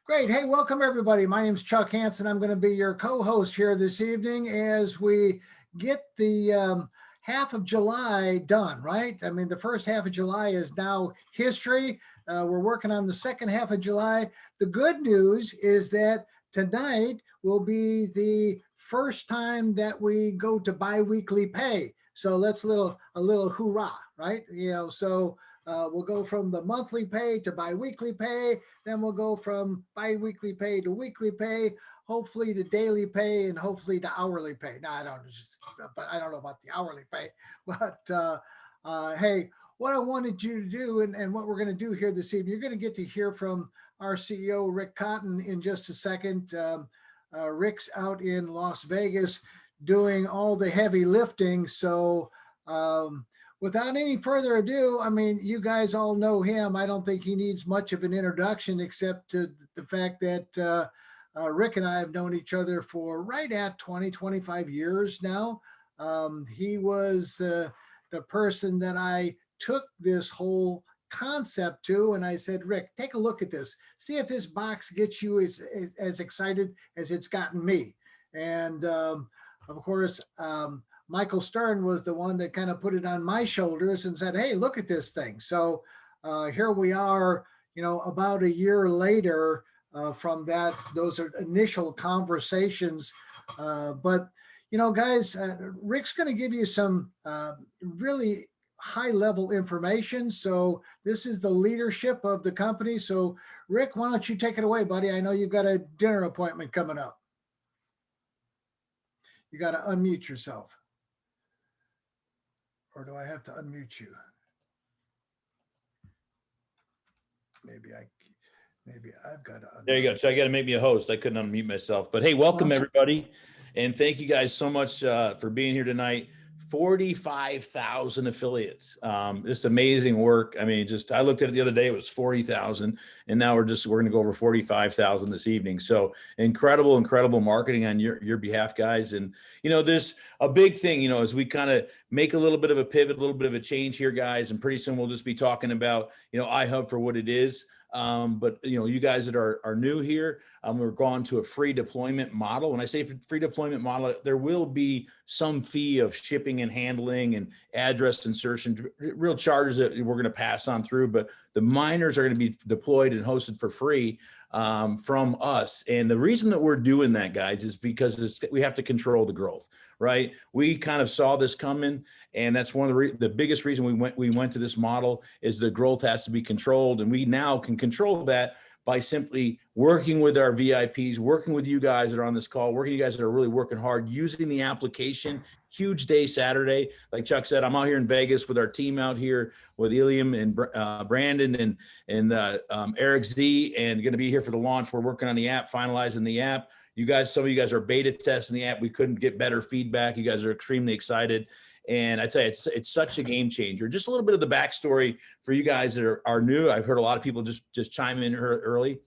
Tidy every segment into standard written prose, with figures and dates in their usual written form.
Great. Hey, welcome everybody. My name is Chuck Hansen. I'm going to be your co-host here this evening as we get the half of July done, right? I mean, the first half of July is now history. We're working on the second half of July. The good news is that tonight will be the first time that we go to biweekly pay. So let's a little hoorah, right? We'll go from the monthly pay to biweekly pay. Then we'll go from biweekly pay to weekly pay, hopefully to daily pay, and hopefully to hourly pay. Now I don't know about the hourly pay, but hey, what I wanted you to do and what we're going to do here this evening, you're going to get to hear from our CEO, Rick Cotton, in just a second. Rick's out in Las Vegas doing all the heavy lifting. Without any further ado, I mean, you guys all know him. I don't think he needs much of an introduction except to the fact that Rick and I have known each other for right at 25 years now. He was the person that I took this whole concept to, and I said, Rick, take a look at this. See if this box gets you as excited as it's gotten me. And of course, Michael Stern was the one that kind of put it on my shoulders and said, hey, look at this thing. So here we are, about a year later from those initial conversations. Guys, Rick's going to give you some really high level information. So this is the leadership of the company. So Rick, why don't you take it away, buddy? I know you've got a dinner appointment coming up. You got to unmute yourself. Or do I have to unmute you? Maybe I've got to unmute. There you go. So I got to make me a host. I couldn't unmute myself. But hey, welcome everybody. And thank you guys so much for being here tonight. 45,000 affiliates. Just amazing work. I mean, I looked at it the other day, it was 40,000. And now we're going to go over 45,000 this evening. So incredible marketing on your behalf, guys. And, there's a big thing, as we kind of make a little bit of a pivot, a little bit of a change here, guys. And pretty soon we'll just be talking about, iHub for what it is. But you guys that are new here, we're going to a free deployment model. When I say free deployment model, there will be some fee of shipping and handling and address insertion, real charges that we're going to pass on through, but the miners are going to be deployed and hosted for free from us. And the reason that we're doing that, guys, is because we have to control the growth, right? We kind of saw this coming, and that's one of the biggest reason we went to this model is the growth has to be controlled, and we now can control that by simply working with our VIPs, working with you guys that are on this call, working with you guys that are really working hard, using the application. Huge day Saturday. Like Chuck said, I'm out here in Vegas with our team out here with Helium and Brandon and Eric Z, and going to be here for the launch. We're working on the app, finalizing the app. Some of you guys are beta testing the app. We couldn't get better feedback. You guys are extremely excited. And I'd say it's such a game changer. Just a little bit of the backstory for you guys that are new. I've heard a lot of people just chime in early.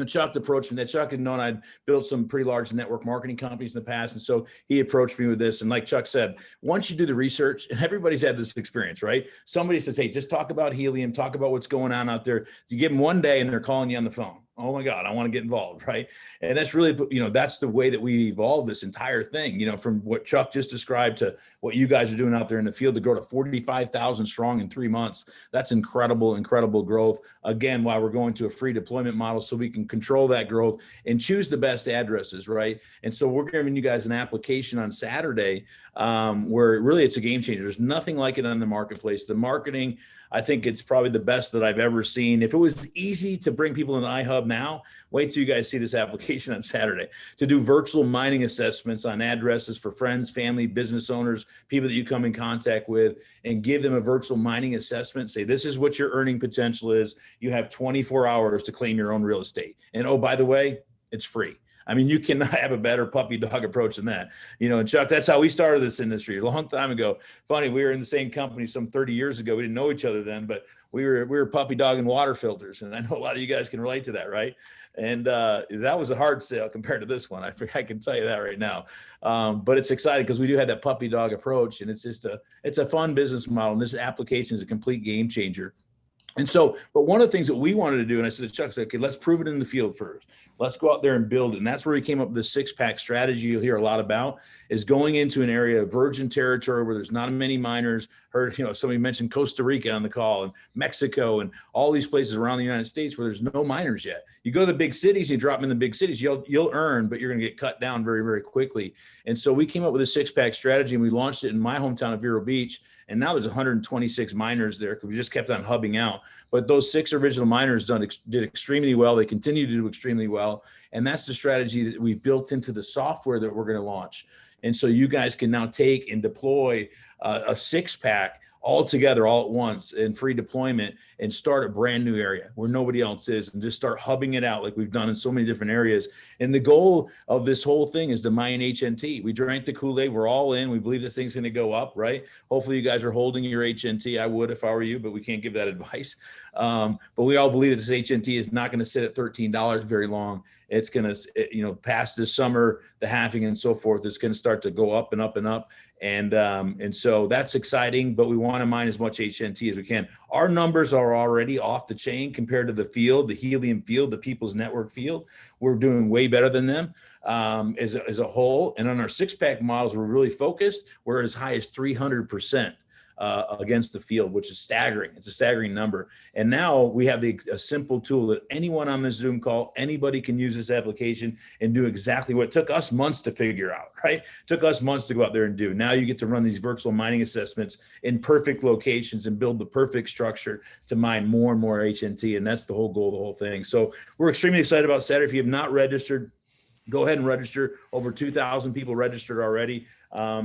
Chuck approached me. That Chuck had known I'd built some pretty large network marketing companies in the past. And so he approached me with this. And like Chuck said, once you do the research, and everybody's had this experience, right? Somebody says, hey, just talk about Helium, talk about what's going on out there. You give them one day and they're calling you on the phone. Oh my God, I want to get involved, right? And that's really, that's the way that we evolved this entire thing, from what Chuck just described to what you guys are doing out there in the field to grow to 45,000 strong in 3 months. That's incredible growth. Again, while we're going to a free deployment model so we can control that growth and choose the best addresses, right? And so we're giving you guys an application on Saturday where really it's a game changer. There's nothing like it on the marketplace. The marketing, I think it's probably the best that I've ever seen. If it was easy to bring people in iHub now, wait till you guys see this application on Saturday to do virtual mining assessments on addresses for friends, family, business owners, people that you come in contact with, and give them a virtual mining assessment. Say, this is what your earning potential is. You have 24 hours to claim your own real estate. And oh, by the way, it's free. I mean, you cannot have a better puppy dog approach than that. And Chuck, that's how we started this industry a long time ago. Funny, we were in the same company some 30 years ago. We didn't know each other then, but we were puppy dog and water filters. And I know a lot of you guys can relate to that, right? And that was a hard sale compared to this one. I can tell you that right now. But it's exciting because we do have that puppy dog approach, and it's a fun business model. And this application is a complete game changer. And so, but one of the things that we wanted to do, and I said to Chuck, okay, let's prove it in the field first. Let's go out there and build it. And that's where we came up with the 6-pack strategy you'll hear a lot about, is going into an area of virgin territory where there's not many miners. Heard, somebody mentioned Costa Rica on the call, and Mexico, and all these places around the United States where there's no miners yet. You go to the big cities, you drop them in the big cities, you'll earn, but you're going to get cut down very, very quickly. And so we came up with a 6-pack strategy, and we launched it in my hometown of Vero Beach. And now there's 126 miners there because we just kept on hubbing out. But those 6 original miners did extremely well. They continue to do extremely well. And that's the strategy that we built into the software that we're going to launch. And so you guys can now take and deploy a 6-pack all together, all at once, in free deployment, and start a brand new area where nobody else is, and just start hubbing it out like we've done in so many different areas. And the goal of this whole thing is to mine HNT. We drank the Kool-Aid. We're all in. We believe this thing's going to go up, right? Hopefully you guys are holding your HNT. I would if I were you, but we can't give that advice. But we all believe that this HNT is not going to sit at $13 very long. It's going to, past this summer, the halving and so forth, it's going to start to go up and up and up. And so that's exciting, but we want to mine as much HNT as we can. Our numbers are already off the chain compared to the field, the Helium field, the People's Network field. We're doing way better than them as a whole. And on our 6-pack models, we're really focused. We're as high as 300%. Against the field, which is staggering. It's a staggering number. And now we have a simple tool that anyone on this Zoom call, anybody can use this application and do exactly what it took us months to figure out, right? It took us months to go out there and do. Now you get to run these virtual mining assessments in perfect locations and build the perfect structure to mine more and more HNT. And that's the whole goal of the whole thing. So we're extremely excited about Saturday. If you have not registered, go ahead and register. Over 2,000 people registered already.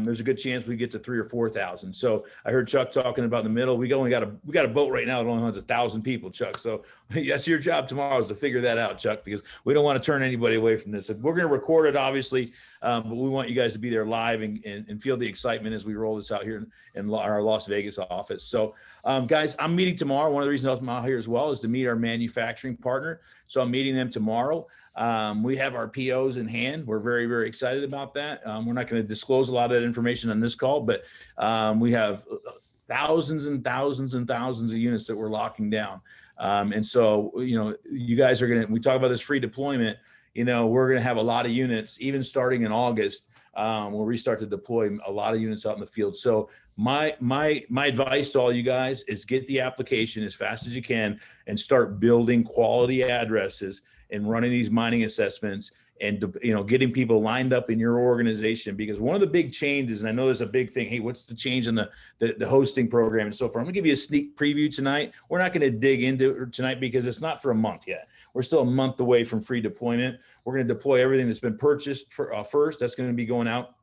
There's a good chance we get to 3,000 or 4,000. So I heard Chuck talking about in the middle. We got a boat right now that only has 1,000 people, Chuck. So that's your job tomorrow, is to figure that out, Chuck, because we don't want to turn anybody away from this. We're going to record it, obviously, but we want you guys to be there live and feel the excitement as we roll this out here in our Las Vegas office. So guys, I'm meeting tomorrow. One of the reasons I'm out here as well is to meet our manufacturing partner. So I'm meeting them tomorrow. We have our POs in hand. We're very, very excited about that. We're not going to disclose a lot of that information on this call, but we have thousands and thousands and thousands of units that we're locking down. And so, you guys are we talk about this free deployment, we're going to have a lot of units, even starting in August, where we start to deploy a lot of units out in the field. So my advice to all you guys is get the application as fast as you can and start building quality addresses and running these mining assessments and, getting people lined up in your organization. Because one of the big changes, and I know there's a big thing, hey, what's the change in the hosting program and so forth? I'm gonna give you a sneak preview tonight. We're not gonna dig into it tonight because it's not for a month yet. We're still a month away from free deployment. We're gonna deploy everything that's been purchased first. That's gonna be going out.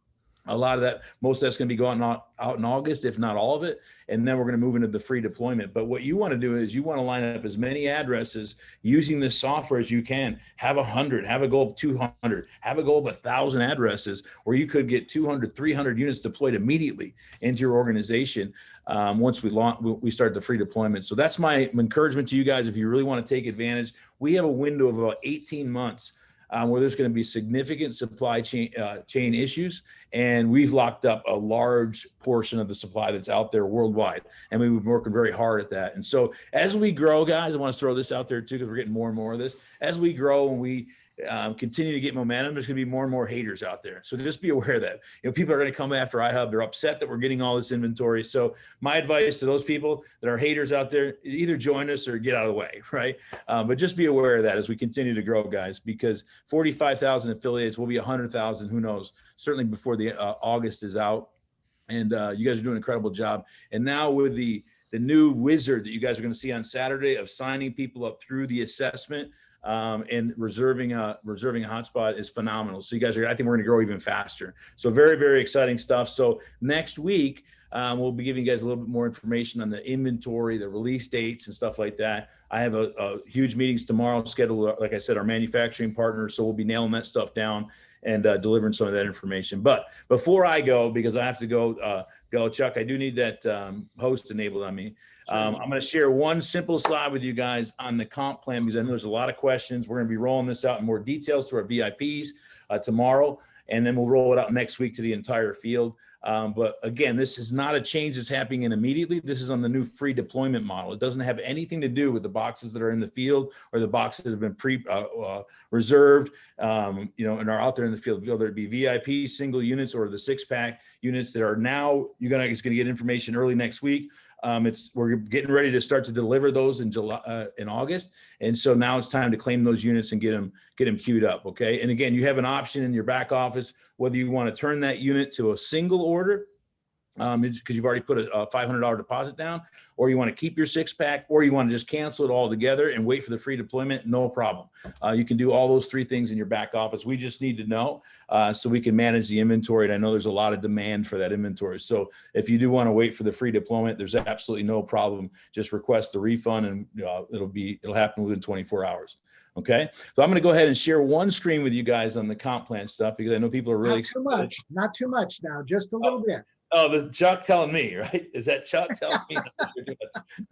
A lot of that, most of that's going to be going out in August, if not all of it. And then we're going to move into the free deployment. But what you want to do is you want to line up as many addresses using this software as you can. Have 100, have a goal of 200, have a goal of 1,000 addresses where you could get 200, 300 units deployed immediately into your organization once we start the free deployment. So that's my encouragement to you guys. If you really want to take advantage, we have a window of about 18 months where there's going to be significant supply chain issues. And we've locked up a large portion of the supply that's out there worldwide. And we've been working very hard at that. And so as we grow, guys, I want to throw this out there too, because we're getting more and more of this. As we grow and we continue to get momentum, there's going to be more and more haters out there. So just be aware of that. People are going to come after iHub. They're upset that we're getting all this inventory. So my advice to those people that are haters out there, either join us or get out of the way, right? But just be aware of that as we continue to grow, guys, because 45,000 affiliates will be 100,000, who knows, certainly before the August is out. And you guys are doing an incredible job. And now with the new wizard that you guys are going to see on Saturday of signing people up through the assessment, and reserving a hotspot is phenomenal. So you guys I think we're going to grow even faster. So very, very exciting stuff. So next week, we'll be giving you guys a little bit more information on the inventory, the release dates and stuff like that. I have a huge meetings tomorrow scheduled, like I said, our manufacturing partners. So we'll be nailing that stuff down and delivering some of that information. But before I go, because I have to go, Chuck, I do need that host enabled on me. I'm going to share one simple slide with you guys on the comp plan, because I know there's a lot of questions. We're going to be rolling this out in more details to our VIPs tomorrow. and then we'll roll it out next week to the entire field. But again, this is not a change that's happening in immediately. This is on the new free deployment model. It doesn't have anything to do with the boxes that are in the field or the boxes that have been reserved, and are out there in the field, whether it be VIP single units or the 6-pack units that are now, you're going to get information early next week. We're getting ready to start to deliver those in August. And so now it's time to claim those units and get them queued up. Okay. And again, you have an option in your back office, whether you want to turn that unit to a single order, because you've already put a $500 deposit down, or you want to keep your 6-pack, or you want to just cancel it all together and wait for the free deployment. No problem. You can do all those 3 things in your back office. We just need to know so we can manage the inventory. And I know there's a lot of demand for that inventory. So if you do want to wait for the free deployment, there's absolutely no problem. Just request the refund, and it'll happen within 24 hours. Okay, so I'm going to go ahead and share one screen with you guys on the comp plan stuff, because I know people are really excited. Not too much now, just a little bit. Oh, the Chuck telling me, right? Is that Chuck telling me?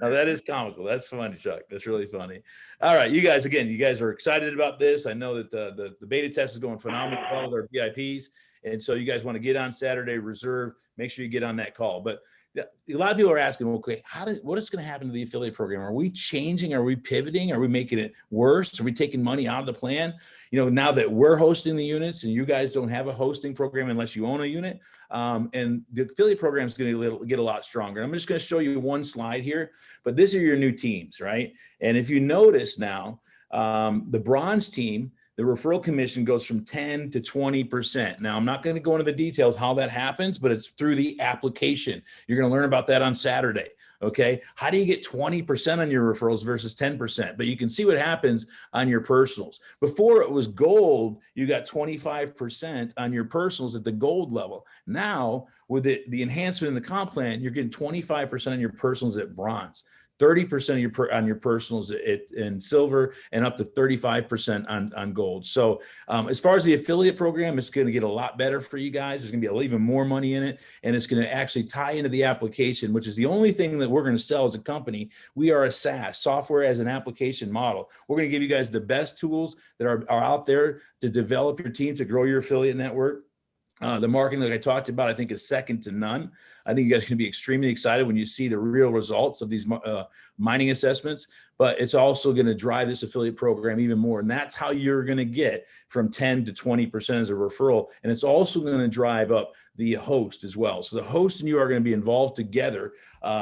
No, that is comical. That's funny, Chuck. That's really funny. All right, you guys are excited about this. I know that the beta test is going phenomenal with our VIPs. And so you guys want to get on Saturday, reserve, make sure you get on that call. But a lot of people are asking, okay, what is going to happen to the affiliate program? Are we changing? Are we pivoting? Are we making it worse? Are we taking money out of the plan? Now that we're hosting the units and you guys don't have a hosting program unless you own a unit, and the affiliate program is going to get a lot stronger. I'm just going to show you one slide here, but these are your new teams, right? And if you notice now, the bronze team, the referral commission goes from 10 to 20%. Now, I'm not going to go into the details how that happens, but it's through the application. You're going to learn about that on Saturday. Okay. How do you get 20% on your referrals versus 10%? But you can see what happens on your personals. Before it was gold, you got 25% on your personals at the gold level. Now, with the enhancement in the comp plan, you're getting 25% on your personals at bronze. 30% on your personals in silver, and up to 35% on gold. So as far as the affiliate program, it's going to get a lot better for you guys. There's going to be even more money in it, and it's going to actually tie into the application, which is the only thing that we're going to sell as a company. We are a SaaS, software as an application model. We're going to give you guys the best tools that are out there to develop your team, to grow your affiliate network. The marketing that I talked about, I think, is second to none. I think you guys are going to be extremely excited when you see the real results of these mining assessments, but it's also going to drive this affiliate program even more. And that's how you're going to get from 10 to 20% as a referral. And it's also going to drive up the host as well. So the host and you are going to be involved together,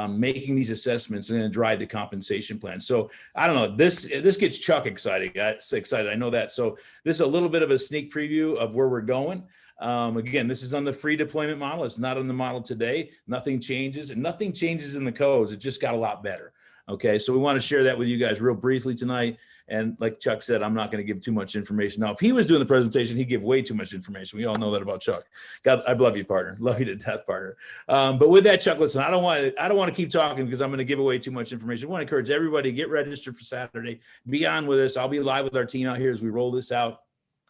making these assessments, and then drive the compensation plan. So I don't know, this gets Chuck excited. I know that. So this is a little bit of a sneak preview of where we're going. Again, this is on the free deployment model. It's not on the model today. Nothing changes, and nothing changes in the codes. It just got a lot better. Okay. So we want to share that with you guys real briefly tonight. And like Chuck said, I'm not going to give too much information. Now, if he was doing the presentation, he'd give way too much information. We all know that about Chuck. God, I love you, partner. Love you to death, partner. But with that, Chuck, listen, I don't want to keep talking because I'm going to give away too much information. I want to encourage everybody to get registered for Saturday. Be on with us. I'll be live with our team out here as we roll this out.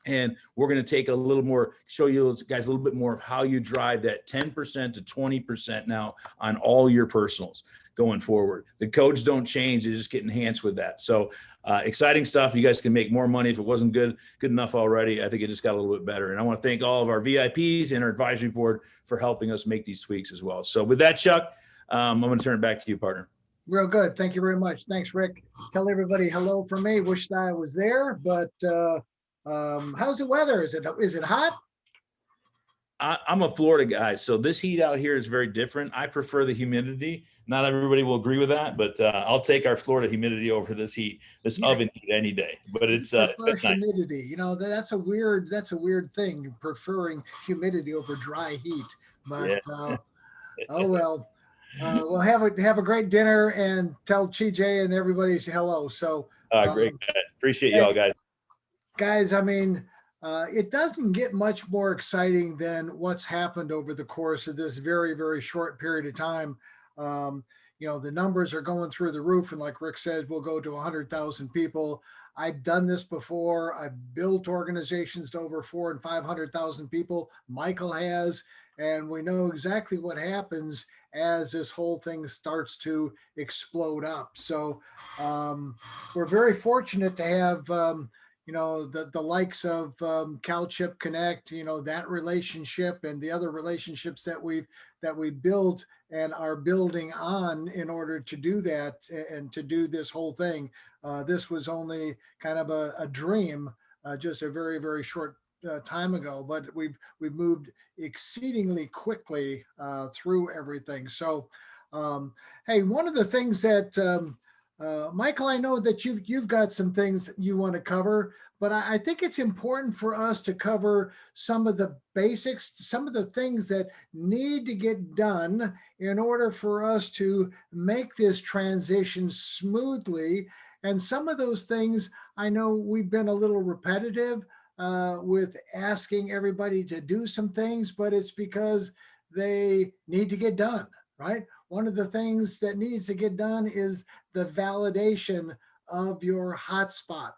And we're going to take a little more, show you guys a little bit more of how you drive that 10% to 20% now on all your personals going forward. The codes don't change. They just get enhanced with that. So exciting stuff. You guys can make more money. If it wasn't good enough already, I think it just got a little bit better. And I want to thank all of our VIPs and our advisory board for helping us make these tweaks as well. So with that, Chuck, I'm going to turn it back to you, partner. Real good. Thank you very much. Thanks, Rick. Tell everybody hello from me. Wish that I was there, but how's the weather? Is it hot? I'm a Florida guy, so this heat out here is very different. I prefer the humidity. Not everybody will agree with that, but I'll take our Florida humidity over this heat, oven heat any day. But it's humidity. You know, that's a weird thing, preferring humidity over dry heat. But yeah. Oh well. We'll have a great dinner, and tell CJ and everybody hello. So great, guys. Appreciate y'all, guys. Guys, I mean, it doesn't get much more exciting than what's happened over the course of this very, very short period of time. The numbers are going through the roof, and like Rick said, we'll go to 100,000 people. I've done this before. I've built organizations to over 400,000 and 500,000 people. Michael has, and we know exactly what happens as this whole thing starts to explode up. So we're very fortunate to have the likes of CalChip Connect, that relationship and the other relationships that we built and are building on in order to do that and to do this whole thing. This was only kind of a dream just a very, very short time ago, but we've moved exceedingly quickly through everything. So, hey, one of the things that Michael, I know that you've got some things that you want to cover, but I think it's important for us to cover some of the basics, some of the things that need to get done in order for us to make this transition smoothly. And some of those things, I know we've been a little repetitive with asking everybody to do some things, but it's because they need to get done, right? One of the things that needs to get done is the validation of your hotspot.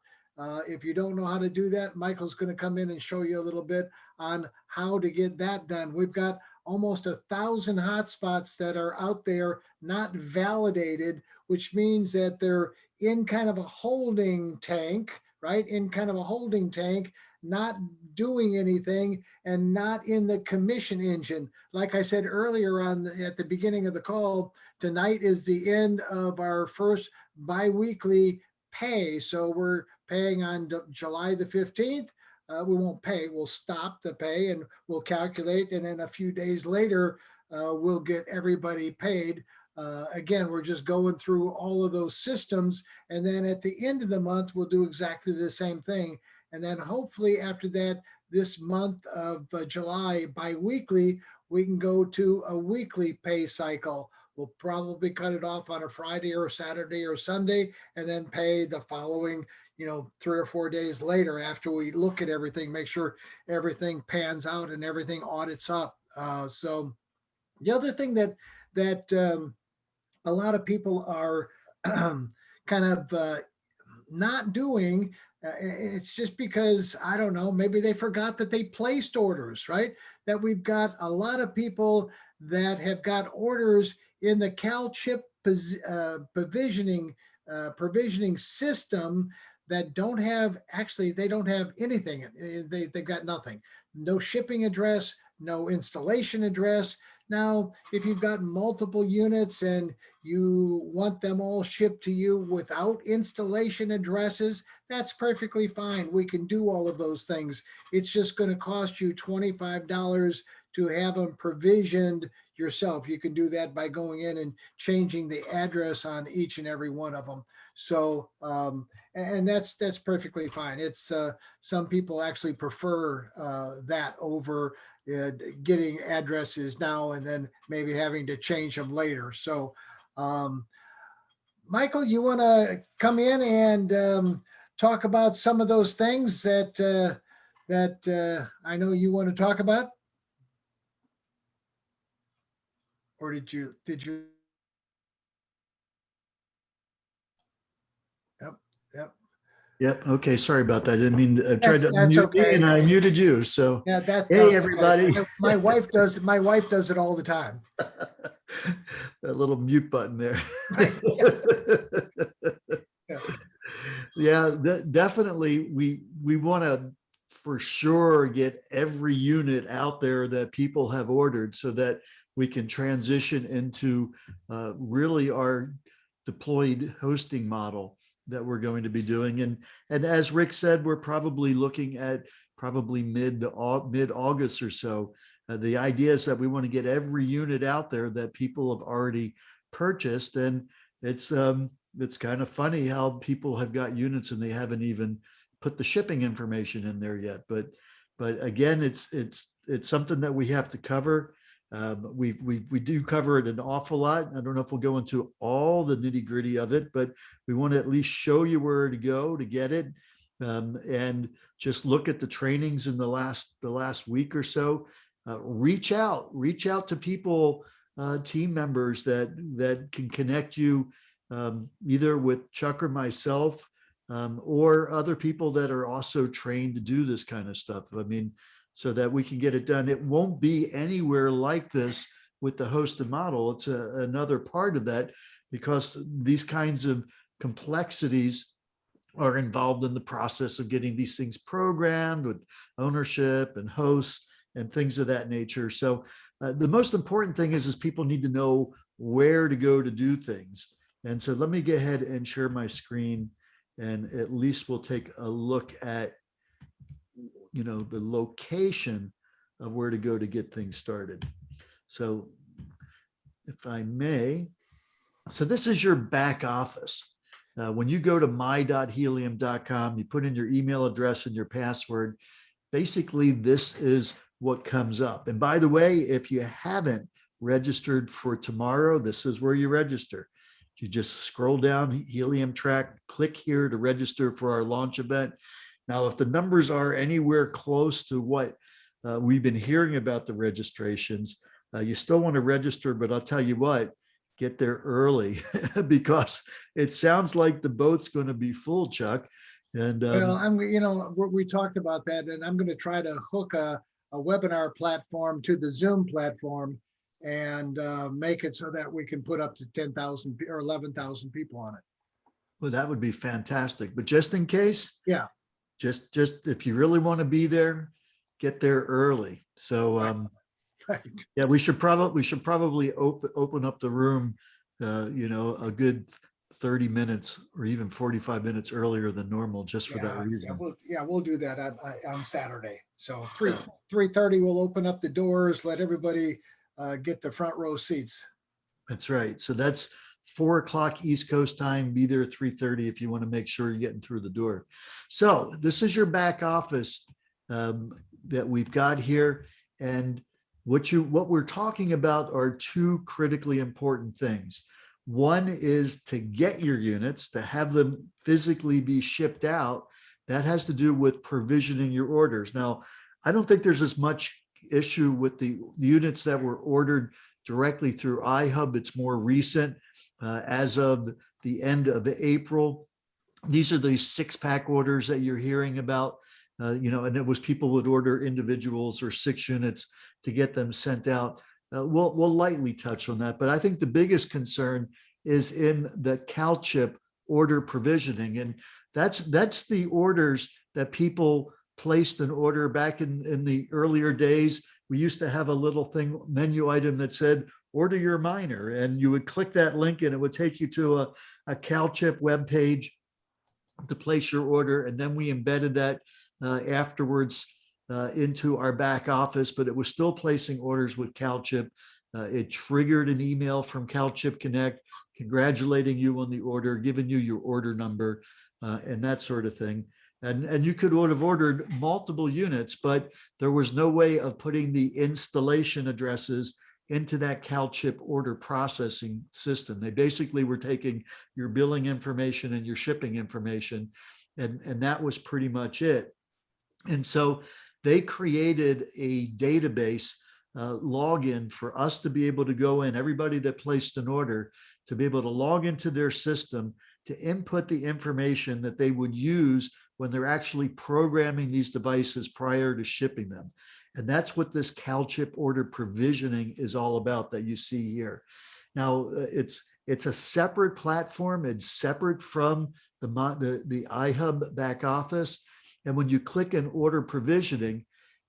If you don't know how to do that, Michael's going to come in and show you a little bit on how to get that done. We've got almost 1,000 hotspots that are out there not validated, which means that they're in kind of a holding tank, right? In kind of a holding tank, not doing anything and not in the commission engine. Like I said earlier at the beginning of the call, tonight is the end of our first biweekly pay. So we're paying on July the 15th. We won't pay, we'll stop the pay and we'll calculate. And then a few days later, we'll get everybody paid. Again, we're just going through all of those systems. And then at the end of the month, we'll do exactly the same thing. And then hopefully after that, this month of July biweekly, we can go to a weekly pay cycle. We'll probably cut it off on a Friday or a Saturday or Sunday, and then pay the following, 3 or 4 days later after we look at everything, make sure everything pans out and everything audits up. So the other thing that a lot of people are kind of not doing, it's just because, I don't know, maybe they forgot that they placed orders, right? That we've got a lot of people that have got orders in the CalChip provisioning system that don't have, actually, they don't have anything. They've got nothing. No shipping address, no installation address. Now, if you've got multiple units and you want them all shipped to you without installation addresses, that's perfectly fine. We can do all of those things. It's just going to cost you $25 to have them provisioned yourself. You can do that by going in and changing the address on each and every one of them. So, and that's perfectly fine. It's some people actually prefer that over getting addresses now and then maybe having to change them later. So, Michael, you want to come in and talk about some of those things that I know you want to talk about? Or did you? Yep. Yep. Yep. Okay. Sorry about that. I didn't mean to try to That's mute me okay. and I muted you. So Yeah, hey, okay. everybody. My wife does it all the time. That little mute button there. Yeah. Yeah, definitely. We want to for sure get every unit out there that people have ordered so that we can transition into really our deployed hosting model that we're going to be doing. And as Rick said, we're probably looking at probably mid-August or so. The idea is that we want to get every unit out there that people have already purchased. And it's kind of funny how people have got units and they haven't even put the shipping information in there yet. But again, it's something that we have to cover. We do cover it an awful lot. I don't know if we'll go into all the nitty gritty of it, but we want to at least show you where to go to get it. And just look at the trainings in the last week or so. Reach out to people, team members that can connect you either with Chuck or myself, or other people that are also trained to do this kind of stuff. I mean, so that we can get it done. It won't be anywhere like this with the hosted model. It's another part of that, because these kinds of complexities are involved in the process of getting these things programmed with ownership and hosts and things of that nature. So the most important thing is people need to know where to go to do things. And so let me go ahead and share my screen, and at least we'll take a look at, you know, the location of where to go to get things started. So if I may, so this is your back office. When you go to my.helium.com, you put in your email address and your password. Basically, this is what comes up. And by the way, if you haven't registered for tomorrow, this is where you register. You just scroll down Helium track, click here to register for our launch event. Now, if the numbers are anywhere close to what we've been hearing about the registrations, you still want to register, but I'll tell you what, get there early because it sounds like the boat's going to be full, Chuck. And well, you know, we talked about that, and I'm going to try to hook a webinar platform to the Zoom platform and make it so that we can put up to 10,000 or 11,000 people on it. well, that would be fantastic. But just in case, Yeah. just if you really want to be there, get there early. So Right. yeah, we should probably open up the room, you know, a good 30 minutes or even 45 minutes earlier than normal, just for that reason. We'll do that on Saturday. So 3:30 we'll open up the doors, let everybody get the front row seats. That's right. So that's 4 o'clock East Coast time. Be there at 3:30 if you want to make sure you're getting through the door. So this is your back office that we've got here. And what we're talking about are two critically important things. One is to get your units, to have them physically be shipped out. That has to do with provisioning your orders. Now, I don't think there's as much issue with the units that were ordered directly through iHub. It's more recent, as of the end of April. These are these 6-pack orders that you're hearing about, you know, and it was people would order individuals or 6 units to get them sent out. We'll lightly touch on that, but I think the biggest concern is in the CalChip order provisioning, and that's the orders that people placed an order back in the earlier days. We used to have a little thing, menu item that said, order your miner, and you would click that link and it would take you to a CalChip web page to place your order. And then we embedded that afterwards into our back office, but it was still placing orders with CalChip. It triggered an email from CalChip Connect, congratulating you on the order, giving you your order number, and that sort of thing. And you could have ordered multiple units, but there was no way of putting the installation addresses into that CalChip order processing system. They basically were taking your billing information and your shipping information, and that was pretty much it. And so they created a database login for us to be able to go in, everybody that placed an order, to be able to log into their system to input the information that they would use when they're actually programming these devices prior to shipping them. And that's what this CalChip order provisioning is all about that you see here. Now, it's a separate platform. It's separate from the iHub back office. And when you click on order provisioning,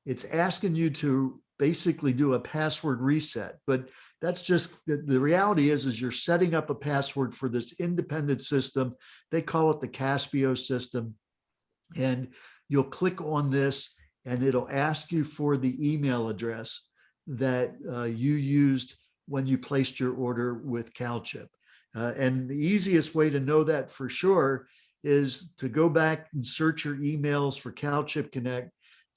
it's asking you to basically do a password reset. But that's just, the reality is you're setting up a password for this independent system. They call it the Caspio system. And you'll click on this and it'll ask you for the email address that you used when you placed your order with CalChip. And the easiest way to know that for sure is to go back and search your emails for CalChip Connect,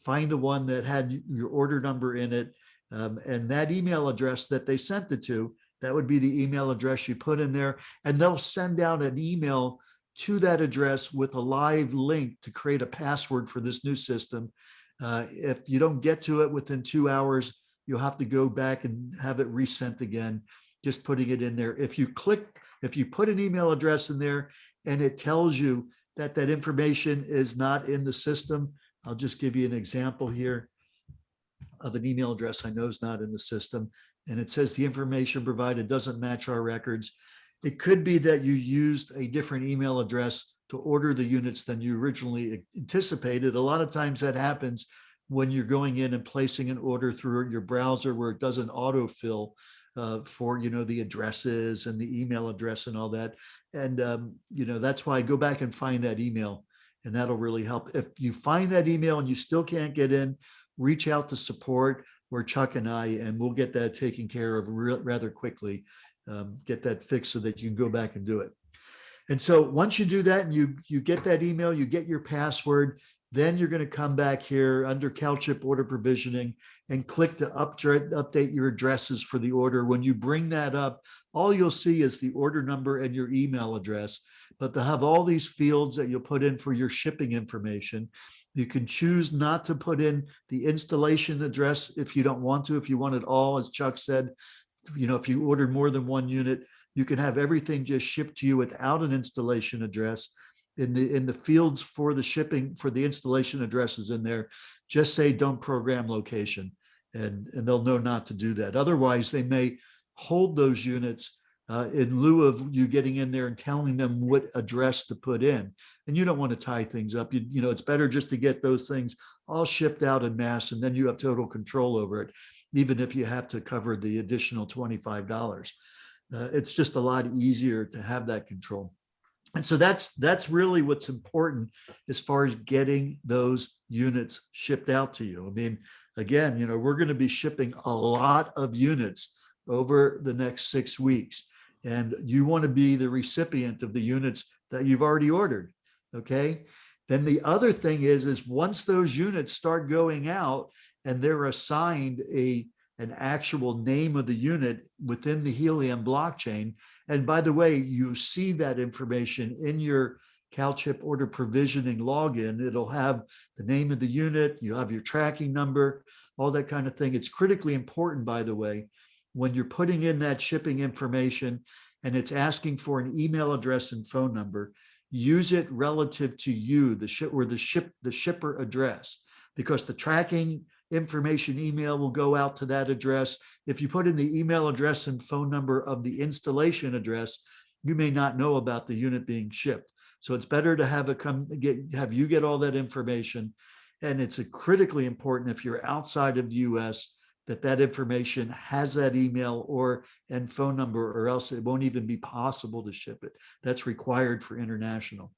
find the one that had your order number in it, and that email address that they sent it to, that would be the email address you put in there, and they'll send out an email to that address with a live link to create a password for this new system. If you don't get to it within 2 hours, you'll have to go back and have it resent again, just putting it in there. If you put an email address in there and it tells you that that information is not in the system, I'll just give you an example here of an email address I know is not in the system. And it says the information provided doesn't match our records. It could be that you used a different email address to order the units than you originally anticipated. A lot of times that happens when you're going in and placing an order through your browser where it doesn't autofill for, the addresses and the email address and all that. And, that's why I go back and find that email, and that'll really help. If you find that email and you still can't get in, reach out to support or Chuck and I, and we'll get that taken care of rather quickly. Get that fixed so that you can go back and do it. And so once you do that and you get that email, you get your password, then you're going to come back here under CalChip order provisioning and click to update your addresses for the order. When you bring that up, all you'll see is the order number and your email address, but they'll have all these fields that you'll put in for your shipping information. You can choose not to put in the installation address if you don't want to. If you want it all, as Chuck said, if you ordered more than one unit, you can have everything just shipped to you without an installation address. In the fields for the shipping, for the installation addresses in there, just say don't program location, and they'll know not to do that. Otherwise, they may hold those units in lieu of you getting in there and telling them what address to put in. And you don't want to tie things up. It's better just to get those things all shipped out en masse, and then you have total control over it, even if you have to cover the additional $25. It's just a lot easier to have that control. And so that's really what's important as far as getting those units shipped out to you. I mean, again, we're going to be shipping a lot of units over the next 6 weeks, and you want to be the recipient of the units that you've already ordered. Okay. Then the other thing is once those units start going out and they're assigned an actual name of the unit within the Helium blockchain. And by the way, you see that information in your CalChip order provisioning login. It'll have the name of the unit, you have your tracking number, all that kind of thing. It's critically important, by the way, when you're putting in that shipping information and it's asking for an email address and phone number, use it relative to you, the shipper address, because the tracking information email will go out to that address. If you put in the email address and phone number of the installation address, you may not know about the unit being shipped. So it's better to have you get all that information. And it's critically important if you're outside of the US that information has that email and phone number, or else it won't even be possible to ship it. That's required for international.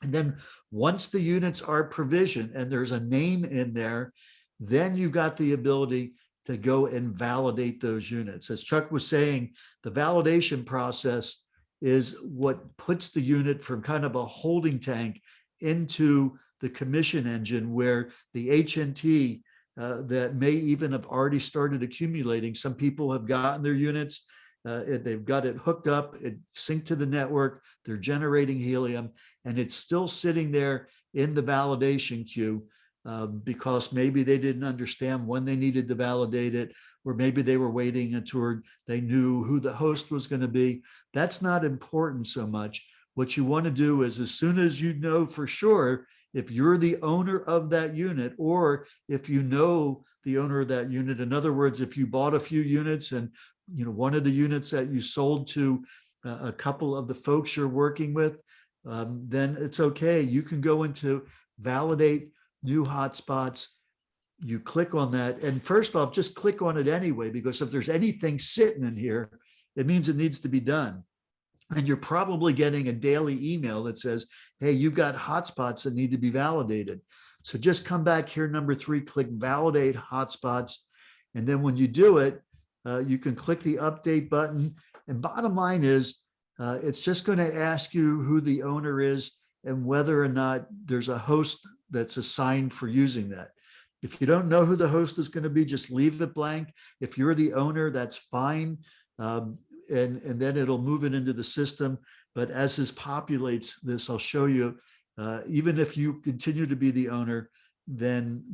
And then once the units are provisioned and there's a name in there, then you've got the ability to go and validate those units. As Chuck was saying, the validation process is what puts the unit from kind of a holding tank into the commission engine, where the HNT that may even have already started accumulating. Some people have gotten their units, they've got it hooked up, it synced to the network, they're generating helium, and it's still sitting there in the validation queue. Because maybe they didn't understand when they needed to validate it, or maybe they were waiting until they knew who the host was going to be. That's not important so much. What you want to do is, as soon as you know for sure if you're the owner of that unit, or if you know the owner of that unit, in other words, if you bought a few units and one of the units that you sold to a couple of the folks you're working with, then it's okay. You can go into validate new hotspots. You click on that, and first off, just click on it anyway, because if there's anything sitting in here, it means it needs to be done. And you're probably getting a daily email that says, hey, you've got hotspots that need to be validated. So just come back here, number 3, click validate hotspots. And then when you do it, you can click the update button. And bottom line is, it's just going to ask you who the owner is and whether or not there's a host that's assigned for using that. If you don't know who the host is going to be, just leave it blank. If you're the owner, that's fine. And then it'll move it into the system. But as this populates this, I'll show you, even if you continue to be the owner, then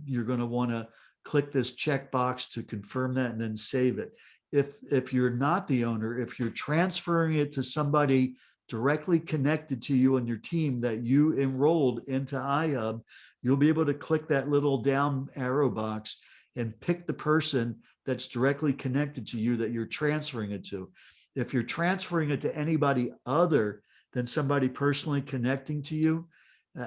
you're going to want to click this checkbox to confirm that and then save it. If you're not the owner, if you're transferring it to somebody directly connected to you and your team that you enrolled into iHub, you'll be able to click that little down arrow box and pick the person that's directly connected to you that you're transferring it to. If you're transferring it to anybody other than somebody personally connecting to you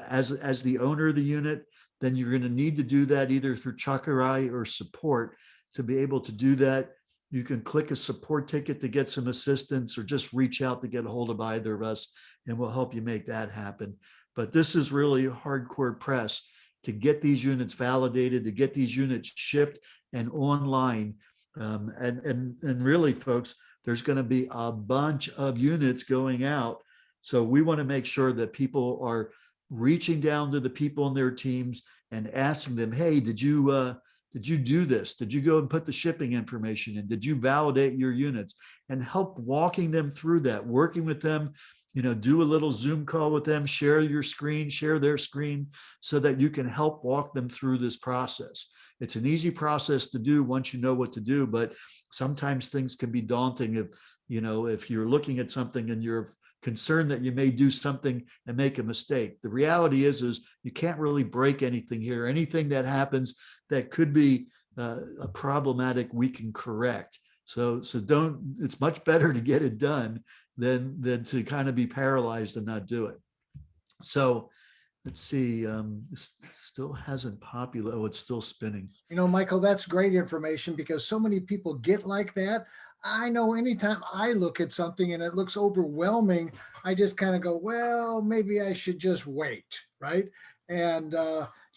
as the owner of the unit, then you're going to need to do that either through Chuck or I or support. To be able to do that, you can click a support ticket to get some assistance, or just reach out to get a hold of either of us, and we'll help you make that happen. But this is really hardcore press to get these units validated, to get these units shipped and online. And really, folks, there's going to be a bunch of units going out. So we want to make sure that people are reaching down to the people in their teams and asking them, hey, did you do this? Did you go and put the shipping information in? Did you validate your units? And help walking them through that, working with them, do a little Zoom call with them, share your screen, share their screen, so that you can help walk them through this process. It's an easy process to do once you know what to do, but sometimes things can be daunting if you're looking at something and you're concerned that you may do something and make a mistake. The reality is you can't really break anything here. Anything that happens that could be a problematic, we can correct. So don't, it's much better to get it done than to kind of be paralyzed and not do it. So let's see, this still hasn't populated. Oh, it's still spinning. Michael, that's great information, because so many people get like that. I know anytime I look at something and it looks overwhelming, I just kind of go, well, maybe I should just wait, right? And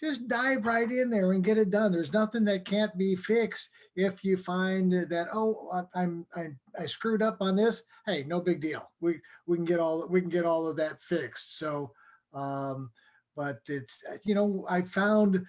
just dive right in there and get it done. There's nothing that can't be fixed if you find that, oh, I screwed up on this. Hey, no big deal. We can get all of that fixed. So, but it's, I found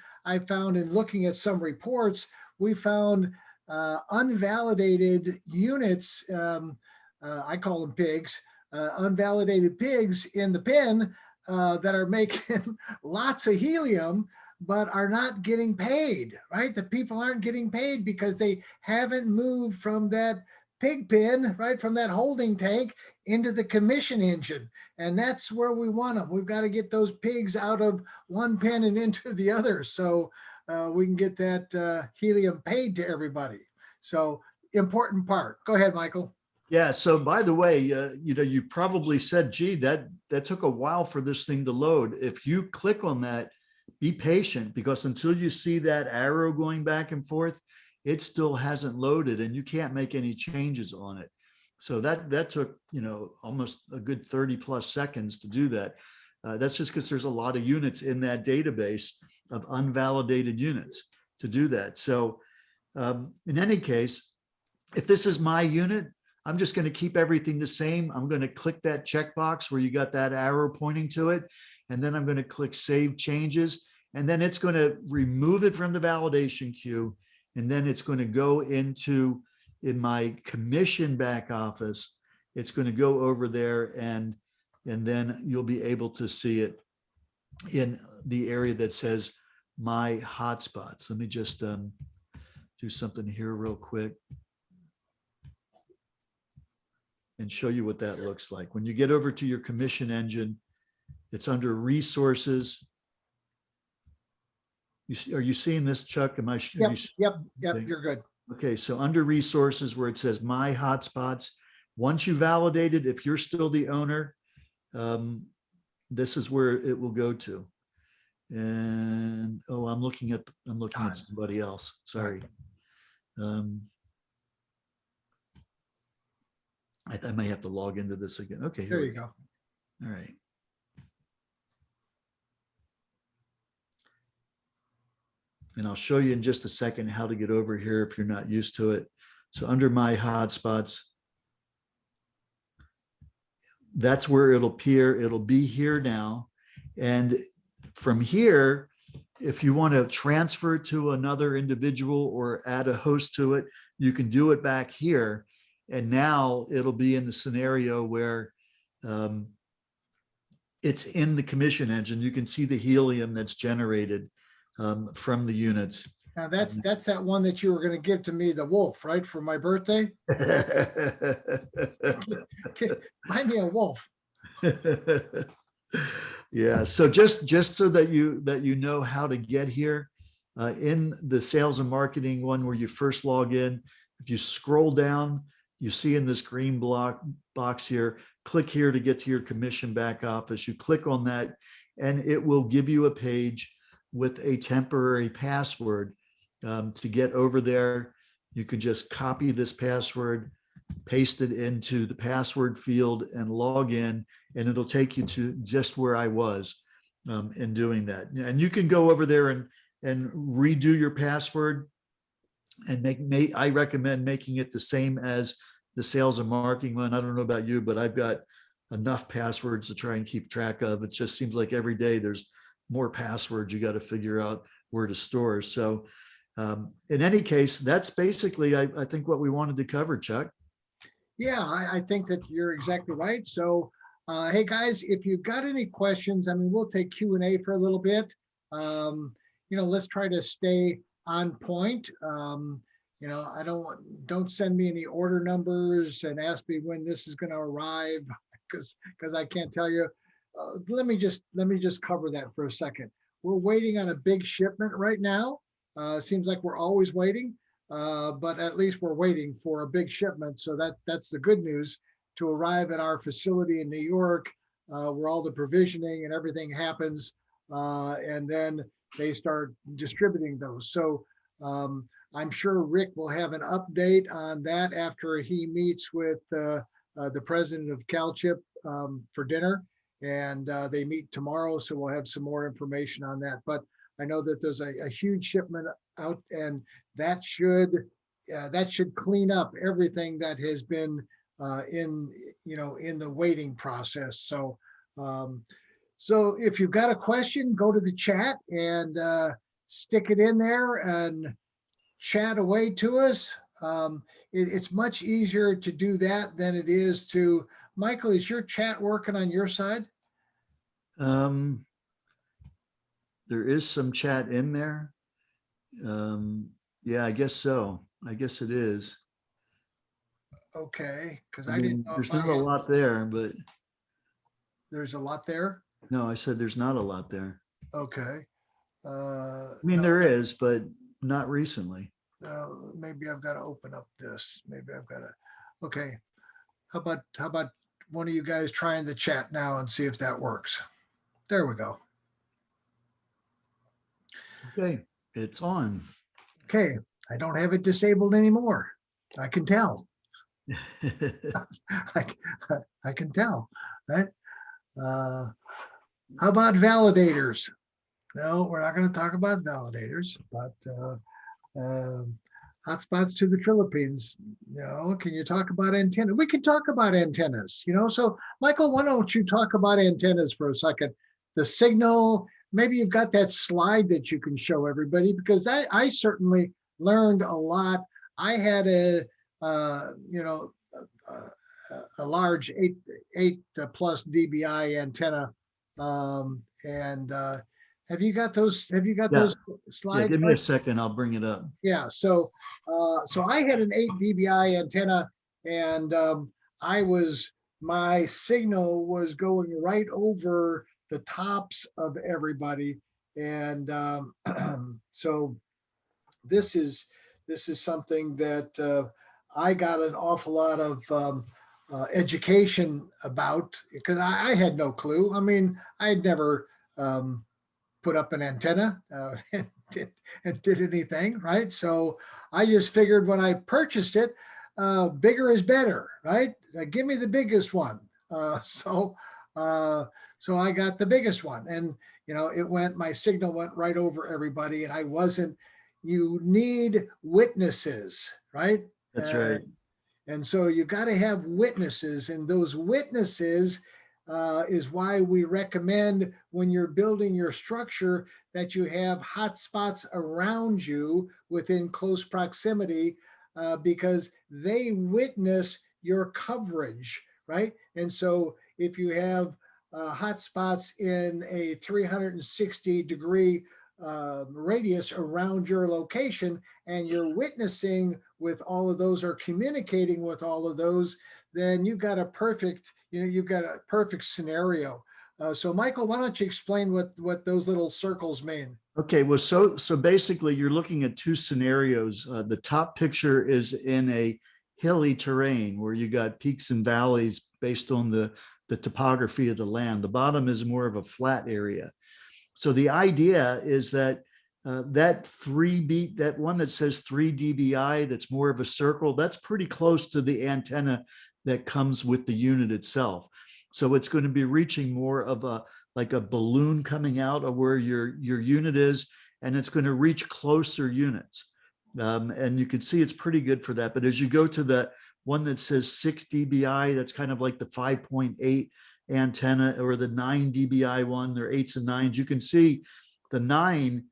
in looking at some reports, we found unvalidated units, I call them pigs, unvalidated pigs in the pen that are making lots of helium, but are not getting paid, right? The people aren't getting paid because they haven't moved from that pig pen, right, from that holding tank into the commission engine. And that's where we want them. We've got to get those pigs out of one pen and into the other. So we can get that helium paid to everybody. So important part. Go ahead, Michael. Yeah. So by the way, you probably said, gee, that took a while for this thing to load. If you click on that, be patient, because until you see that arrow going back and forth, it still hasn't loaded and you can't make any changes on it. So that took, almost a good 30 plus seconds to do that. That's just because there's a lot of units in that database of unvalidated units to do that. So in any case, if this is my unit, I'm just going to keep everything the same. I'm going to click that checkbox where you got that arrow pointing to it. And then I'm going to click Save Changes. And then it's going to remove it from the validation queue. And then it's going to go in my commission back office. It's going to go over there and then you'll be able to see it in the area that says My Hotspots. Let me just do something here real quick and show you what that looks like. When you get over to your commission engine, it's under Resources. Are you seeing this, Chuck? Am I? Yep. Okay. You're good. Okay, so under Resources, where it says My Hotspots, once you validate it, if you're still the owner, this is where it will go to. And I'm looking at somebody else. Sorry. I may have to log into this again. Okay, There you go. All right. And I'll show you in just a second how to get over here if you're not used to it. So under My Hotspots, that's where it'll appear. It'll be here now. And from here, if you want to transfer to another individual or add a host to it, you can do it back here. And now it'll be in the scenario where it's in the commission engine. You can see the helium that's generated from the units. Now that's that one that you were going to give to me, the wolf, right, for my birthday. Buy me a wolf. Yeah. So just so that you know how to get here, in the sales and marketing one where you first log in, if you scroll down, you see in this green box here, click here to get to your commission back office. You click on that and it will give you a page with a temporary password to get over there. You can just copy this password, paste it into the password field and log in, and it'll take you to just where I was in doing that. And you can go over there and redo your password and I recommend making it the same as the sales and marketing one. I don't know about you, but I've got enough passwords to try and keep track of. It just seems like every day there's more passwords you got to figure out where to store. So in any case, that's basically, I think, what we wanted to cover, Chuck. Yeah, I think that you're exactly right. So, hey guys, if you've got any questions, I mean, we'll take Q&A for a little bit. Let's try to stay on point. I don't send me any order numbers and ask me when this is going to arrive because I can't tell you. Let me just cover that for a second. We're waiting on a big shipment right now. Seems like we're always waiting, but at least we're waiting for a big shipment. So that's the good news, to arrive at our facility in New York, where all the provisioning and everything happens, and then they start distributing those. So I'm sure Rick will have an update on that after he meets with the president of CalChip for dinner, and they meet tomorrow. So we'll have some more information on that. But I know that there's a huge shipment out, and that should clean up everything that has been in the waiting process. So so if you've got a question, go to the chat and stick it in there and chat away to us. It's much easier to do that than it is to, Michael, is your chat working on your side? There is some chat in there. Yeah, I guess so. I guess it is. Okay, because I I mean, didn't know. there's not a lot there, but There's a lot there. no, I said there's not a lot there. Okay. I mean, No, there is, but not recently. maybe I've got to open up this. Maybe I've got to. Okay. How about one of you guys trying the chat now and see if that works? There we go. Okay, it's on. Okay. I don't have it disabled anymore. I can tell. I can tell, right? How about validators? No, we're not going to talk about validators, but hotspots to the Philippines. Can you talk about antennas? We can talk about antennas, So Michael, why don't you talk about antennas for a second? The signal, maybe you've got that slide that you can show everybody, because I certainly learned a lot. I had a large 8 plus dBi antenna, and have you got those? Have you got those slides? Yeah, give me a second. I'll bring it up. Yeah. So I had an 8 dBi antenna, and my signal was going right over the tops of everybody, and so this is something that I got an awful lot of education about, because I had no clue. I mean, I had never put up an antenna and did anything, right? So I just figured when I purchased it, bigger is better, right? Give me the biggest one. So I got the biggest one, and my signal went right over everybody, and you need witnesses, right? That's right. And so you got to have witnesses, and those witnesses is why we recommend, when you're building your structure, that you have hotspots around you within close proximity, because they witness your coverage, right? And so if you have hotspots in a 360-degree radius around your location, and you're witnessing with all of those, or communicating with all of those, then you've got a perfect scenario. So Michael, why don't you explain what those little circles mean? Okay, well, so basically you're looking at two scenarios. The top picture is in a hilly terrain where you got peaks and valleys based on the topography of the land. The bottom is more of a flat area. So the idea is that that that one that says 3 dBi, that's more of a circle, that's pretty close to the antenna that comes with the unit itself. So it's going to be reaching more of a, like a balloon coming out of where your unit is, and it's going to reach closer units. And you can see it's pretty good for that. But as you go to the one that says 6 dBi, that's kind of like the 5.8 antenna, or the 9 dBi one, they're 8s and 9s. You can see the 9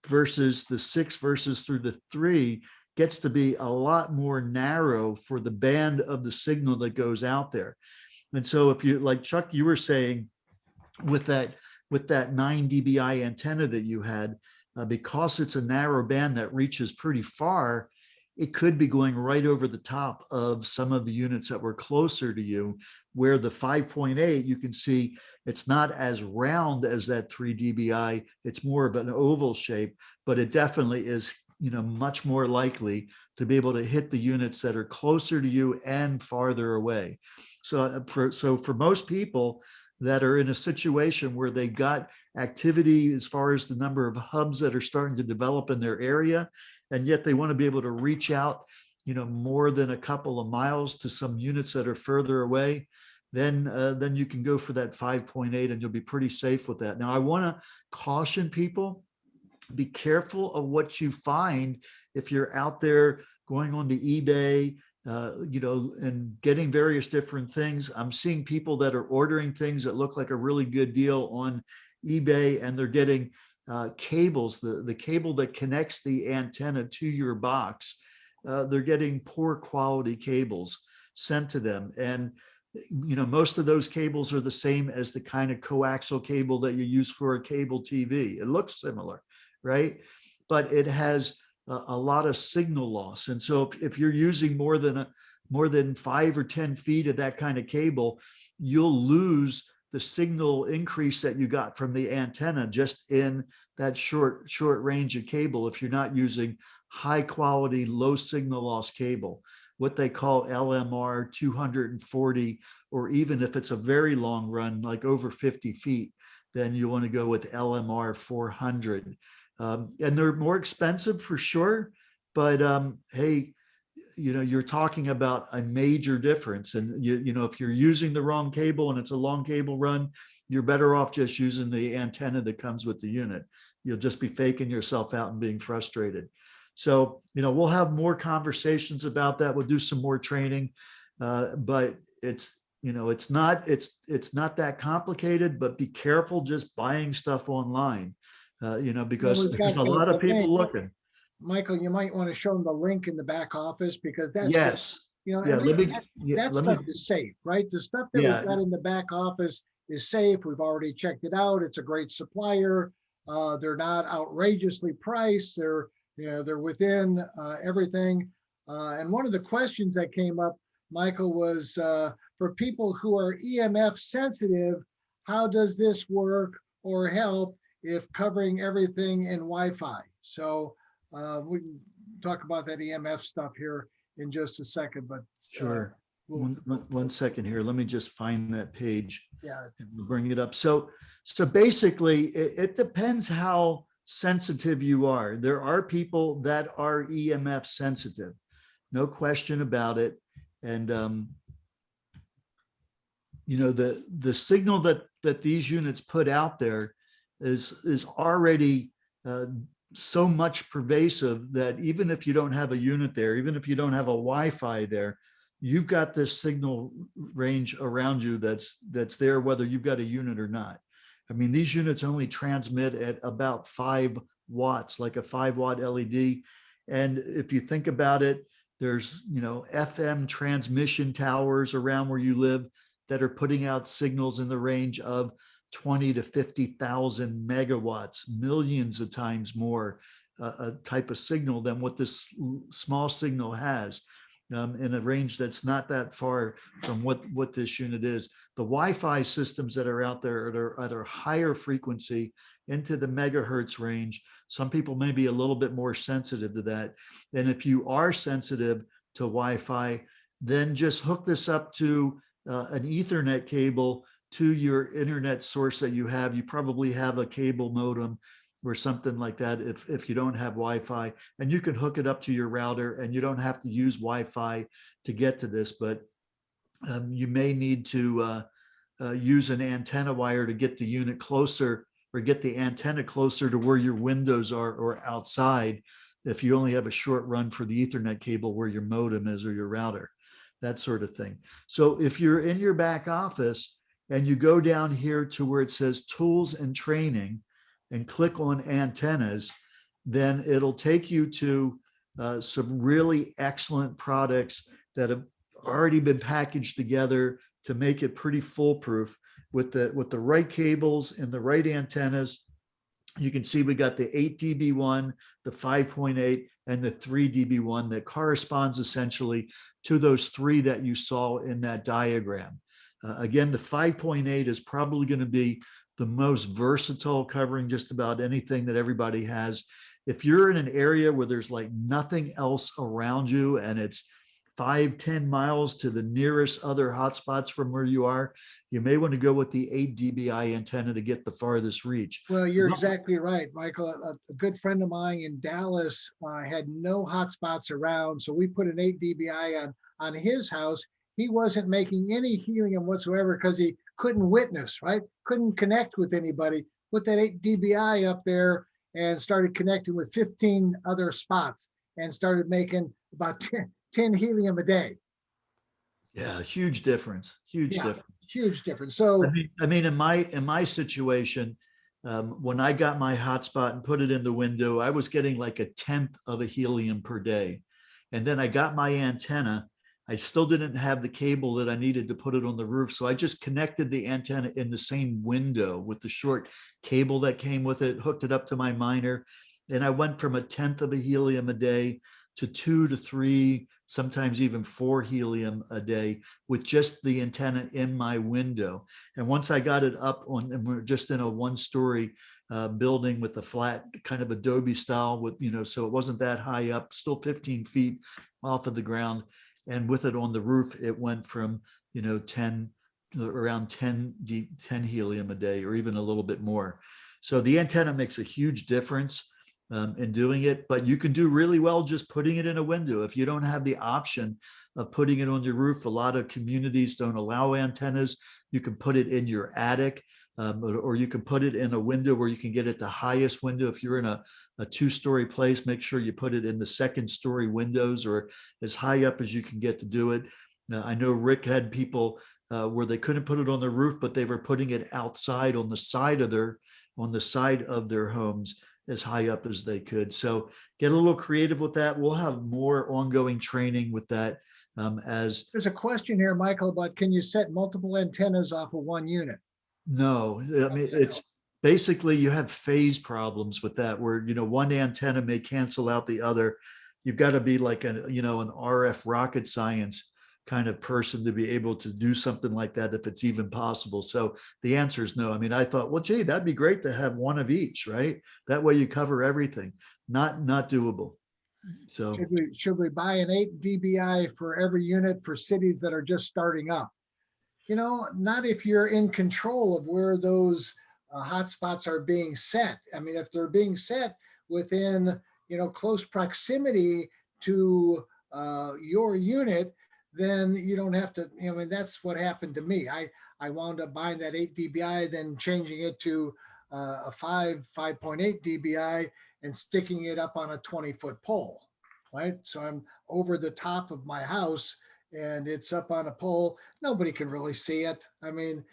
versus the 6 versus through the 3 gets to be a lot more narrow for the band of the signal that goes out there. And so if you, like Chuck, you were saying with that 9 dBi antenna that you had, because it's a narrow band that reaches pretty far, it could be going right over the top of some of the units that were closer to you, where the 5.8, you can see it's not as round as that 3 dBi. It's more of an oval shape, but it definitely is, you know, much more likely to be able to hit the units that are closer to you and farther away. So for most people that are in a situation where they got activity as far as the number of hubs that are starting to develop in their area, and yet they want to be able to reach out, you know, more than a couple of miles to some units that are further away, then you can go for that 5.8 and you'll be pretty safe with that. Now, I want to caution people, be careful of what you find if you're out there going on to eBay, you know, and getting various different things. I'm seeing people that are ordering things that look like a really good deal on eBay, and they're getting cables, the cable that connects the antenna to your box. They're getting poor quality cables sent to them. And, you know, most of those cables are the same as the kind of coaxial cable that you use for a cable TV. It looks similar, right? But it has a lot of signal loss. And so if you're using more than 5 or 10 feet of that kind of cable, you'll lose the signal increase that you got from the antenna just in that short range of cable if you're not using high quality, low signal loss cable, what they call LMR 240, or even if it's a very long run, like over 50 feet, then you want to go with LMR 400. And they're more expensive for sure, but hey, you know, you're talking about a major difference. And you know, if you're using the wrong cable and it's a long cable run, you're better off just using the antenna that comes with the unit. You'll just be faking yourself out and being frustrated. So, you know, we'll have more conversations about that. We'll do some more training, but it's, you know, it's not that complicated, but be careful just buying stuff online, you know, because there's a lot of people looking. Michael, you might want to show them the link in the back office, because that's, yes, you know, yeah, that stuff is safe, right? The stuff that we've got in the back office is safe. We've already checked it out. It's a great supplier. They're not outrageously priced. They're, you know, they're within everything. And one of the questions that came up, Michael, was for people who are EMF sensitive, how does this work or help if covering everything in Wi-Fi? So we can talk about that EMF stuff here in just a second, but sure. One second here. Let me just find that page. Yeah, and we'll bring it up. So basically, it depends how sensitive you are. There are people that are EMF sensitive, no question about it. And you know, the signal that these units put out there is already so much pervasive that even if you don't have a unit there, even if you don't have a Wi-Fi there, you've got this signal range around you that's there whether you've got a unit or not. I mean, these units only transmit at about 5 watts, like a 5-watt LED. And if you think about it, there's, you know, FM transmission towers around where you live that are putting out signals in the range of 20 to 50,000 megawatts, millions of times more a type of signal than what this small signal has, in a range that's not that far from what this unit is. The Wi-Fi systems that are out there are at a higher frequency into the megahertz range. Some people may be a little bit more sensitive to that. And if you are sensitive to Wi-Fi, then just hook this up to an Ethernet cable to your internet source that you have. You probably have a cable modem or something like that if you don't have Wi-Fi, and you can hook it up to your router, and you don't have to use Wi-Fi to get to this, but you may need to use an antenna wire to get the unit closer, or get the antenna closer to where your windows are or outside, if you only have a short run for the Ethernet cable where your modem is or your router, that sort of thing. So if you're in your back office and you go down here to where it says tools and training and click on antennas, then it'll take you to some really excellent products that have already been packaged together to make it pretty foolproof with the right cables and the right antennas. You can see we got the 8 dB one, the 5.8, and the 3 dB one that corresponds essentially to those three that you saw in that diagram. Again, the 5.8 is probably going to be the most versatile, covering just about anything that everybody has. If you're in an area where there's like nothing else around you and it's 5-10 miles to the nearest other hotspots from where you are, you may want to go with the 8 dBi antenna to get the farthest reach. Well, you're exactly right, Michael. A good friend of mine in Dallas had no hotspots around, so we put an 8 dBi on his house. He wasn't making any helium whatsoever because he couldn't witness, right? Couldn't connect with anybody. Put that 8 dBi up there and started connecting with 15 other spots and started making about 10 helium a day. Yeah, huge difference. Huge difference. Huge difference. So I mean, in my situation, when I got my hotspot and put it in the window, I was getting like 1/10 of a helium per day. And then I got my antenna. I still didn't have the cable that I needed to put it on the roof. So I just connected the antenna in the same window with the short cable that came with it, hooked it up to my miner. And I went from 1/10 of a helium a day to 2 to 3, sometimes even 4 helium a day with just the antenna in my window. And once I got it up on, and we're just in a 1-story building with a flat kind of Adobe style with, so it wasn't that high up, still 15 feet off of the ground. And with it on the roof, it went from, 10 helium a day, or even a little bit more. So the antenna makes a huge difference in doing it, but you can do really well just putting it in a window. If you don't have the option of putting it on your roof, a lot of communities don't allow antennas. You can put it in your attic, or you can put it in a window where you can get it the highest window. If you're in a 2-story place, make sure you put it in the 2nd-story windows or as high up as you can get to do it. I know Rick had people where they couldn't put it on the roof, but they were putting it outside on the side of their homes, as high up as they could. So get a little creative with that. We'll have more ongoing training with that. As there's a question here, Michael, about can you set multiple antennas off of one unit? No, I mean, it's basically you have phase problems with that where, one antenna may cancel out the other. You've got to be like an RF rocket science kind of person to be able to do something like that, if it's even possible. So the answer is no. I mean, I thought, well, gee, that'd be great to have one of each, right? That way you cover everything. Not doable. So should we buy an 8 dBi for every unit for cities that are just starting up? Not if you're in control of where those hotspots are being set. I mean, if they're being set within, close proximity to your unit, then you don't have to, that's what happened to me. I wound up buying that 8 dBi, then changing it to a 5.8 dBi and sticking it up on a 20-foot pole, right? So I'm over the top of my house and it's up on a pole. Nobody can really see it. I mean,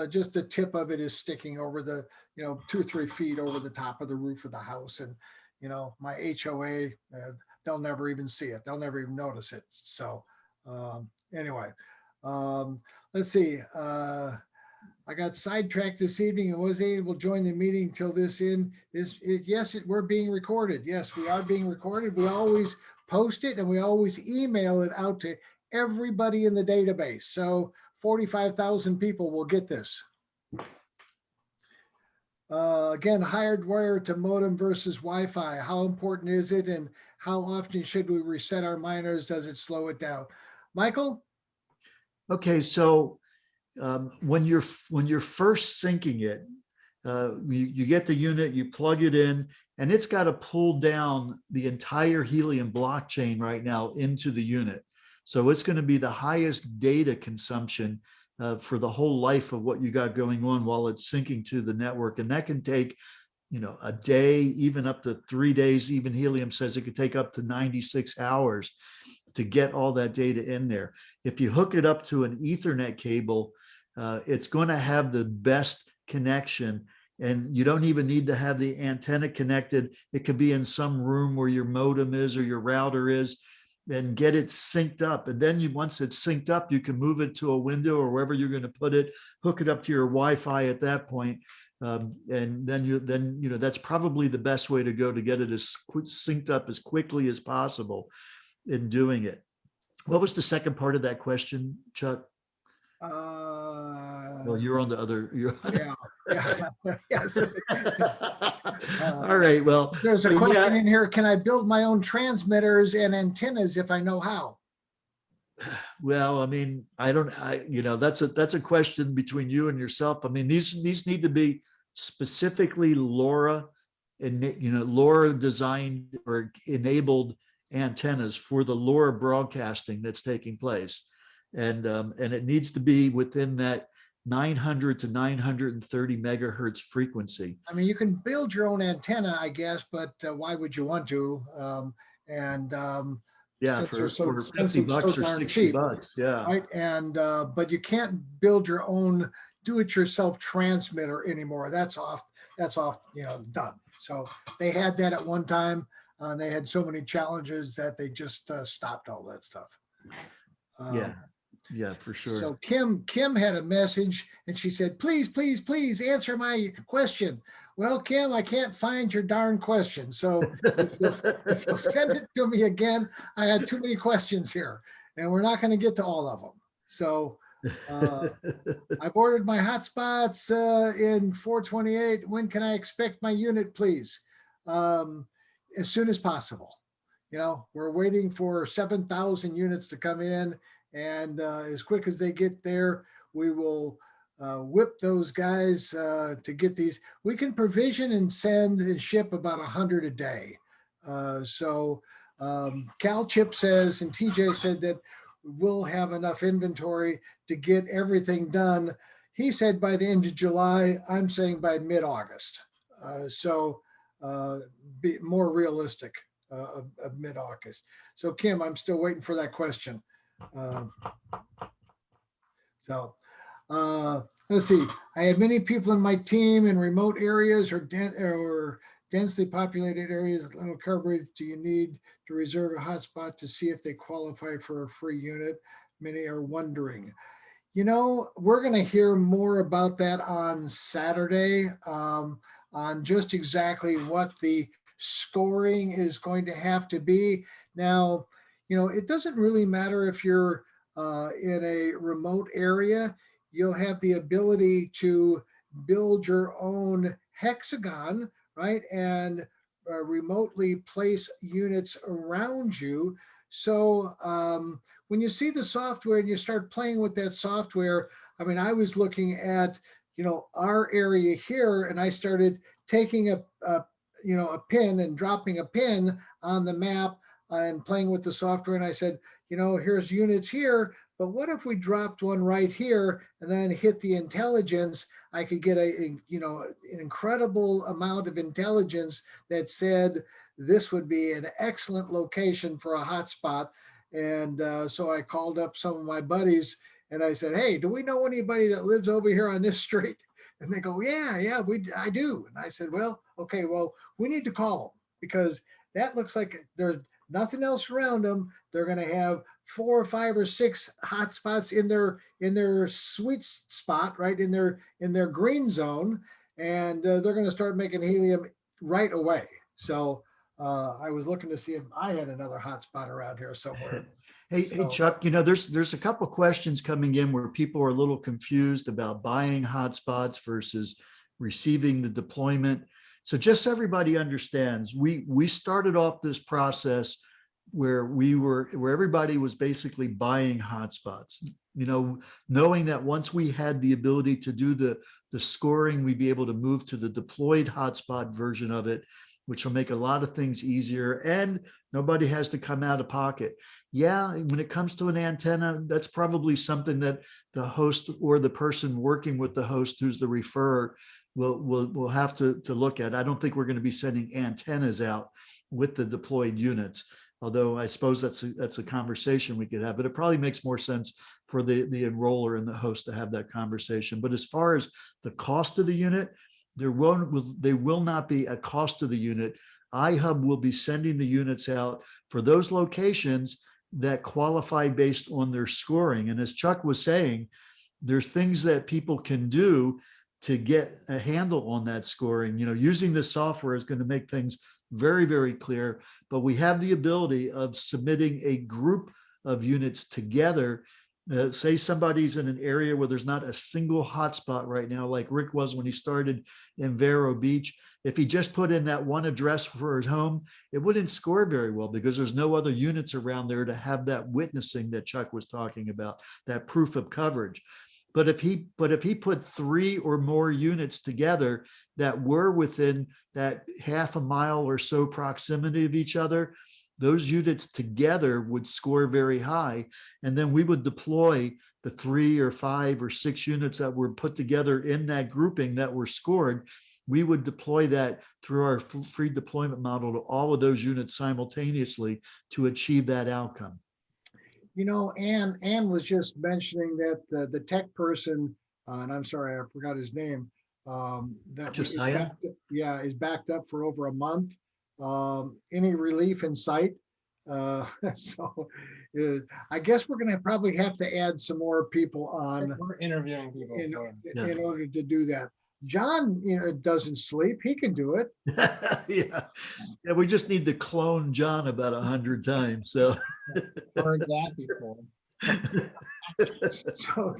just the tip of it is sticking over the, 2 or 3 feet over the top of the roof of the house. And, my HOA, they'll never even see it. They'll never even notice it. So anyway, let's see. I got sidetracked this evening and wasn't able to join the meeting till this end. We're being recorded. Yes, we are being recorded. We always post it and we always email it out to everybody in the database. So 45,000 people will get this. Again, hardwire to modem versus Wi-Fi. How important is it, and how often should we reset our miners? Does it slow it down? Michael? Okay, so when you're first syncing it, you get the unit, you plug it in, and it's got to pull down the entire Helium blockchain right now into the unit. So it's going to be the highest data consumption for the whole life of what you got going on while it's syncing to the network, and that can take a day, even up to 3 days. Even Helium says it could take up to 96 hours to get all that data in there. If you hook it up to an Ethernet cable, it's going to have the best connection, and you don't even need to have the antenna connected. It could be in some room where your modem is or your router is, and get it synced up. And then once it's synced up, you can move it to a window or wherever you're going to put it, hook it up to your Wi-Fi at that point. And then that's probably the best way to go to get it as synced up as quickly as possible in doing it. What was the second part of that question, Chuck? Well, you're on the other. Yeah. Yes. All right. Well, there's a question in here. Can I build my own transmitters and antennas if I know how? Well, I mean, that's a question between you and yourself. I mean, these need to be specifically LoRa and LoRa designed or enabled antennas for the LoRa broadcasting that's taking place, and it needs to be within that 900 to 930 megahertz frequency. I mean, you can build your own antenna, I guess, but why would you want to? Yeah, for $50 or $60. Yeah. Right. And but you can't build your own do-it-yourself transmitter anymore. That's off, done. So they had that at one time. They had so many challenges that they just stopped all that stuff. Yeah, for sure. So Kim had a message and she said, please answer my question. Well, Kim, I can't find your darn question. So if you'll send it to me again, I had too many questions here and we're not going to get to all of them. So I've ordered my hotspots in 428. When can I expect my unit, please? As soon as possible. We're waiting for 7,000 units to come in, and as quick as they get there, we will whip those guys to get these. We can provision and send and ship about 100 a day. Cal Chip says, and TJ said that we'll have enough inventory to get everything done. He said by the end of July. I'm saying by mid-August. Be more realistic of mid-August. So Kim, I'm still waiting for that question. Let's see. I have many people in my team in remote areas or densely populated areas with little coverage. Do you need to reserve a hotspot to see if they qualify for a free unit? Many are wondering. We're going to hear more about that on Saturday, on just exactly what the scoring is going to have to be. Now, it doesn't really matter if you're in a remote area. You'll have the ability to build your own hexagon, right? And remotely place units around you. So when you see the software and you start playing with that software, I mean, I was looking at, our area here, and I started taking a pin and dropping a pin on the map and playing with the software. And I said, here's units here, but what if we dropped one right here and then hit the intelligence? I could get an incredible amount of intelligence that said this would be an excellent location for a hotspot. And so I called up some of my buddies and I said, hey, do we know anybody that lives over here on this street? And they go, yeah, I do. And I said, well, okay, we need to call them because that looks like there's nothing else around them. They're going to have 4 or 5 or 6 hotspots in their sweet spot, right? In their green zone. And they're going to start making helium right away. So I was looking to see if I had another hotspot around here somewhere. Hey, Chuck, there's a couple of questions coming in where people are a little confused about buying hotspots versus receiving the deployment. So just so everybody understands, we started off this process where everybody was basically buying hotspots, knowing that once we had the ability to do the scoring, we'd be able to move to the deployed hotspot version of it, which will make a lot of things easier and nobody has to come out of pocket. Yeah, when it comes to an antenna, that's probably something that the host or the person working with the host who's the referrer will have to look at. I don't think we're going to be sending antennas out with the deployed units, although I suppose that's a conversation we could have, but it probably makes more sense for the enroller and the host to have that conversation. But as far as the cost of the unit, there will not be a cost to the unit. iHub will be sending the units out for those locations that qualify based on their scoring. And as Chuck was saying, there's things that people can do to get a handle on that scoring. Using this software is going to make things very, very clear, but we have the ability of submitting a group of units together. Say somebody's in an area where there's not a single hotspot right now, like Rick was when he started in Vero Beach. If he just put in that one address for his home, it wouldn't score very well because there's no other units around there to have that witnessing that Chuck was talking about, that proof of coverage. But if he put 3 or more units together that were within that half a mile or so proximity of each other, those units together would score very high. And then we would deploy the 3 or 5 or 6 units that were put together in that grouping that were scored. We would deploy that through our free deployment model to all of those units simultaneously to achieve that outcome. Ann was just mentioning that the tech person, and I'm sorry, I forgot his name, that is backed up for over a month. Any relief in sight? So I guess we're going to probably have to add some more people on. We're interviewing people in order to do that. John, doesn't sleep. He can do it. Yeah, we just need to clone John about 100 times. So heard that before. So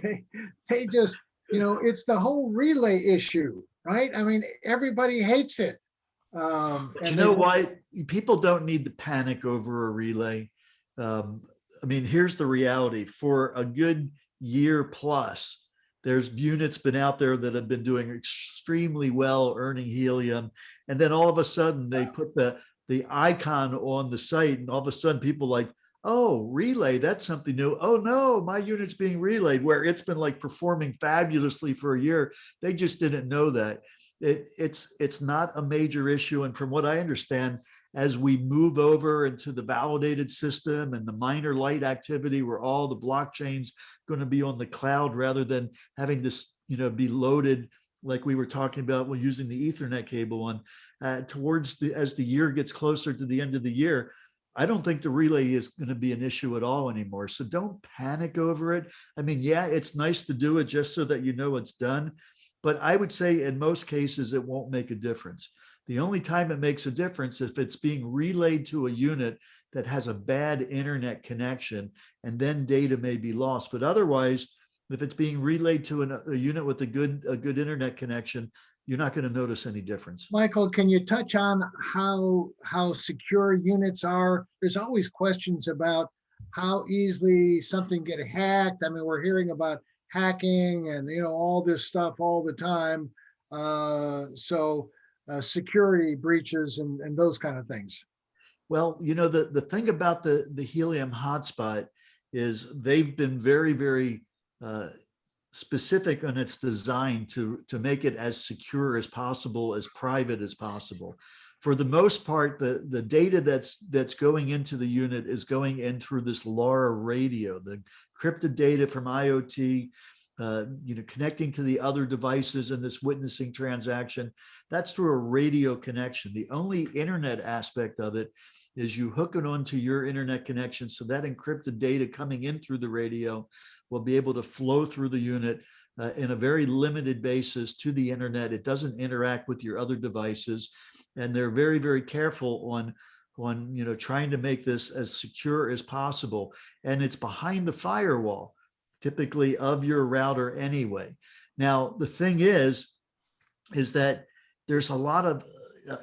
they just, it's the whole relay issue, right? I mean, everybody hates it. And you know why? People don't need to panic over a relay. I mean, here's the reality. For a good year plus, there's units been out there that have been doing extremely well, earning helium. And then all of a sudden they put the icon on the site and all of a sudden people like, oh, relay, that's something new. Oh no, my unit's being relayed, where it's been like performing fabulously for a year. They just didn't know that. It's not a major issue. And from what I understand, as we move over into the validated system and the minor light activity where all the blockchains going to be on the cloud rather than having this, be loaded like we were talking about when using the Ethernet cable on, as the year gets closer to the end of the year, I don't think the relay is going to be an issue at all anymore. So don't panic over it. I mean, yeah, it's nice to do it just so that it's done. But I would say in most cases, it won't make a difference. The only time it makes a difference is if it's being relayed to a unit that has a bad internet connection, and then data may be lost. But otherwise, if it's being relayed to a unit with a good internet connection, you're not going to notice any difference. Michael, can you touch on how secure units are? There's always questions about how easily something get hacked. I mean, we're hearing about hacking and all this stuff all the time. Security breaches and those kind of things. Well, the thing about the Helium hotspot is they've been very, very specific on its design to make it as secure as possible, as private as possible. For the most part, the data that's going into the unit is going in through this LoRa radio, the encrypted data from IoT, connecting to the other devices in this witnessing transaction. That's through a radio connection. The only internet aspect of it is you hook it onto your internet connection. So that encrypted data coming in through the radio will be able to flow through the unit in a very limited basis to the internet. It doesn't interact with your other devices. And they're very, very careful on trying to make this as secure as possible. And it's behind the firewall, typically of your router anyway. Now, the thing is that there's a lot of,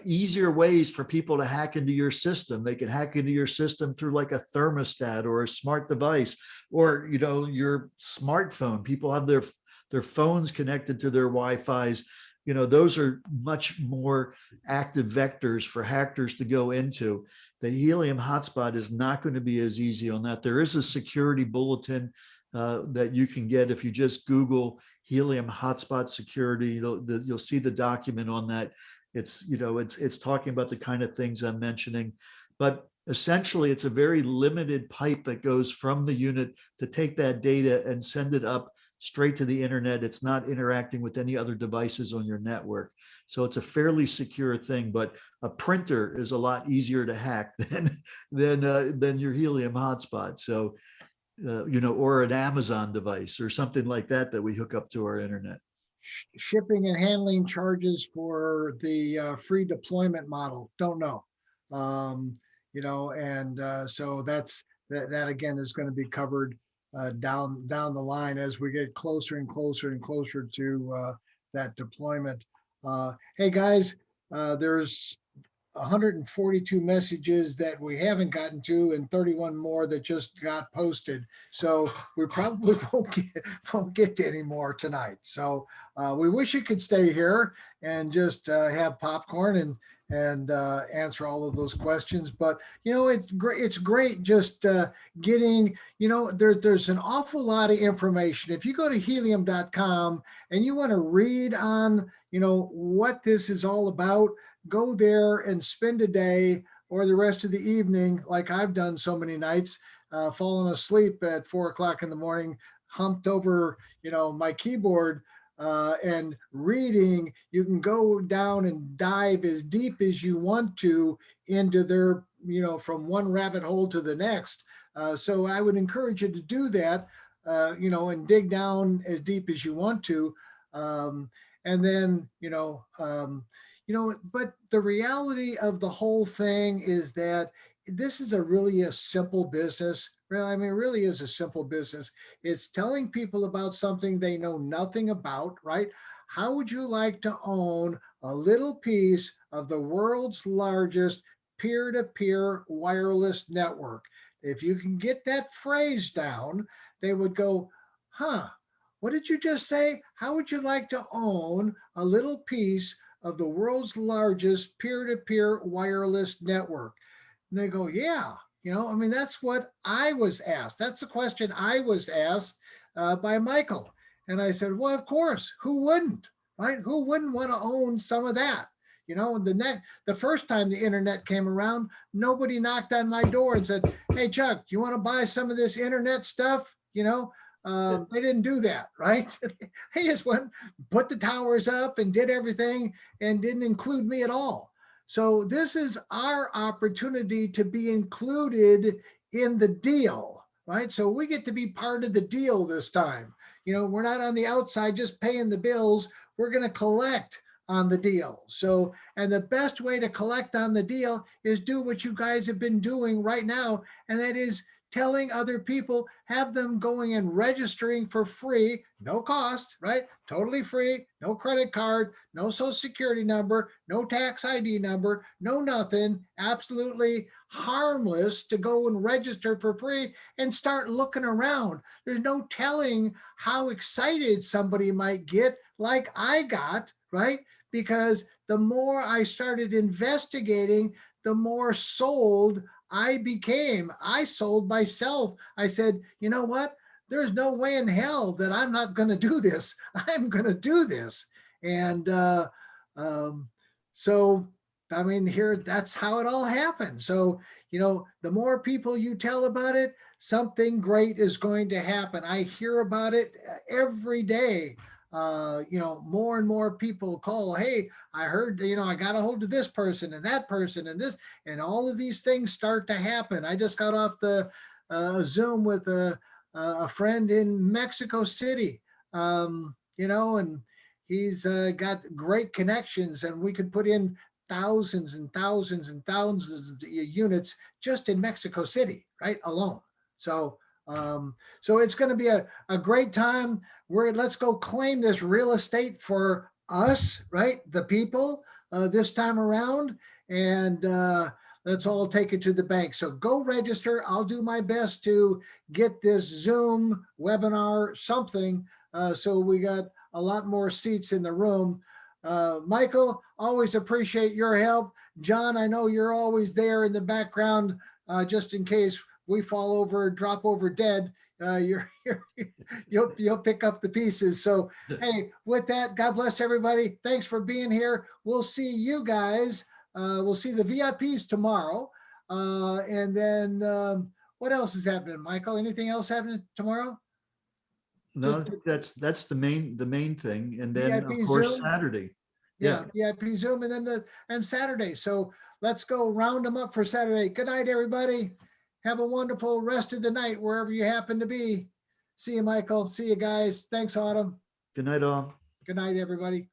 easier ways for people to hack into your system. They can hack into your system through like a thermostat or a smart device, or your smartphone. People have their phones connected to their Wi-Fi's. Those are much more active vectors for hackers to go into. The Helium hotspot is not going to be as easy on that. There is a security bulletin that you can get if you just Google Helium hotspot security. You'll see the document on that. It's talking about the kind of things I'm mentioning, but essentially it's a very limited pipe that goes from the unit to take that data and send it up straight to the internet. It's not interacting with any other devices on your network. So it's a fairly secure thing, but a printer is a lot easier to hack than your Helium hotspot. So, or an Amazon device or something like that we hook up to our internet. Shipping and handling charges for the free deployment model, don't know. So that again is going to be covered down the line as we get closer and closer and closer to that deployment. Hey guys, there's 142 messages that we haven't gotten to and 31 more that just got posted. So we probably won't get to any more tonight. So we wish you could stay here and just have popcorn and answer all of those questions. But it's great just getting, there's an awful lot of information. If you go to helium.com and you want to read on, what this is all about, go there and spend a day or the rest of the evening, like I've done so many nights, falling asleep at 4 o'clock in the morning, humped over, my keyboard and reading. You can go down and dive as deep as you want to into their, from one rabbit hole to the next. So I would encourage you to do that, and dig down as deep as you want to. And then, but the reality of the whole thing is that this is really a simple business. Really, it really is a simple business. It's telling people about something they know nothing about, right? How would you like to own a little piece of the world's largest peer-to-peer wireless network? If you can get that phrase down, they would go, huh, what did you just say? How would you like to own a little piece of the world's largest peer-to-peer wireless network? And they go, yeah, that's what I was asked. That's the question I was asked by Michael. And I said, well, of course, who wouldn't, right? Who wouldn't want to own some of that? The first time the internet came around, nobody knocked on my door and said, hey, Chuck, you want to buy some of this internet stuff? They didn't do that, right? They just went, put the towers up and did everything and didn't include me at all. So this is our opportunity to be included in the deal, right? So we get to be part of the deal this time. We're not on the outside just paying the bills. We're going to collect on the deal. So, and the best way to collect on the deal is do what you guys have been doing right now. And that is telling other people, have them going and registering for free, no cost, right? Totally free, no credit card, no social security number, no tax ID number, no nothing, absolutely harmless to go and register for free and start looking around. There's no telling how excited somebody might get like I got, right? Because the more I started investigating, the more sold I became. I sold myself. I said, you know what? There's no way in hell that I'm not going to do this. I'm going to do this. And so, here, that's how it all happened. So, the more people you tell about it, something great is going to happen. I hear about it every day. More and more people call, hey, I heard, I got a hold of this person and that person and this, and all of these things start to happen. I just got off the Zoom with a friend in Mexico City, and he's got great connections, and we could put in thousands and thousands and thousands of units just in Mexico City, right, alone. So it's going to be a great time. Let's go claim this real estate for us, right? The people. this time around, and let's all take it to the bank. So go register. I'll do my best to get this Zoom webinar something, so we got a lot more seats in the room. Michael, always appreciate your help. John, I know you're always there in the background, just in case we fall over, drop over dead. You'll pick up the pieces. So, hey, with that, God bless everybody. Thanks for being here. We'll see you guys. We'll see the VIPs tomorrow. And then what else is happening, Michael? Anything else happening tomorrow? No, Just I think that's the main thing. And then VIP of course, Zoom? Saturday. Yeah, VIP Zoom, and then and Saturday. So let's go round them up for Saturday. Good night, everybody. Have a wonderful rest of the night wherever you happen to be. See you, Michael. See you guys. Thanks, Autumn. Good night, all. Good night, everybody.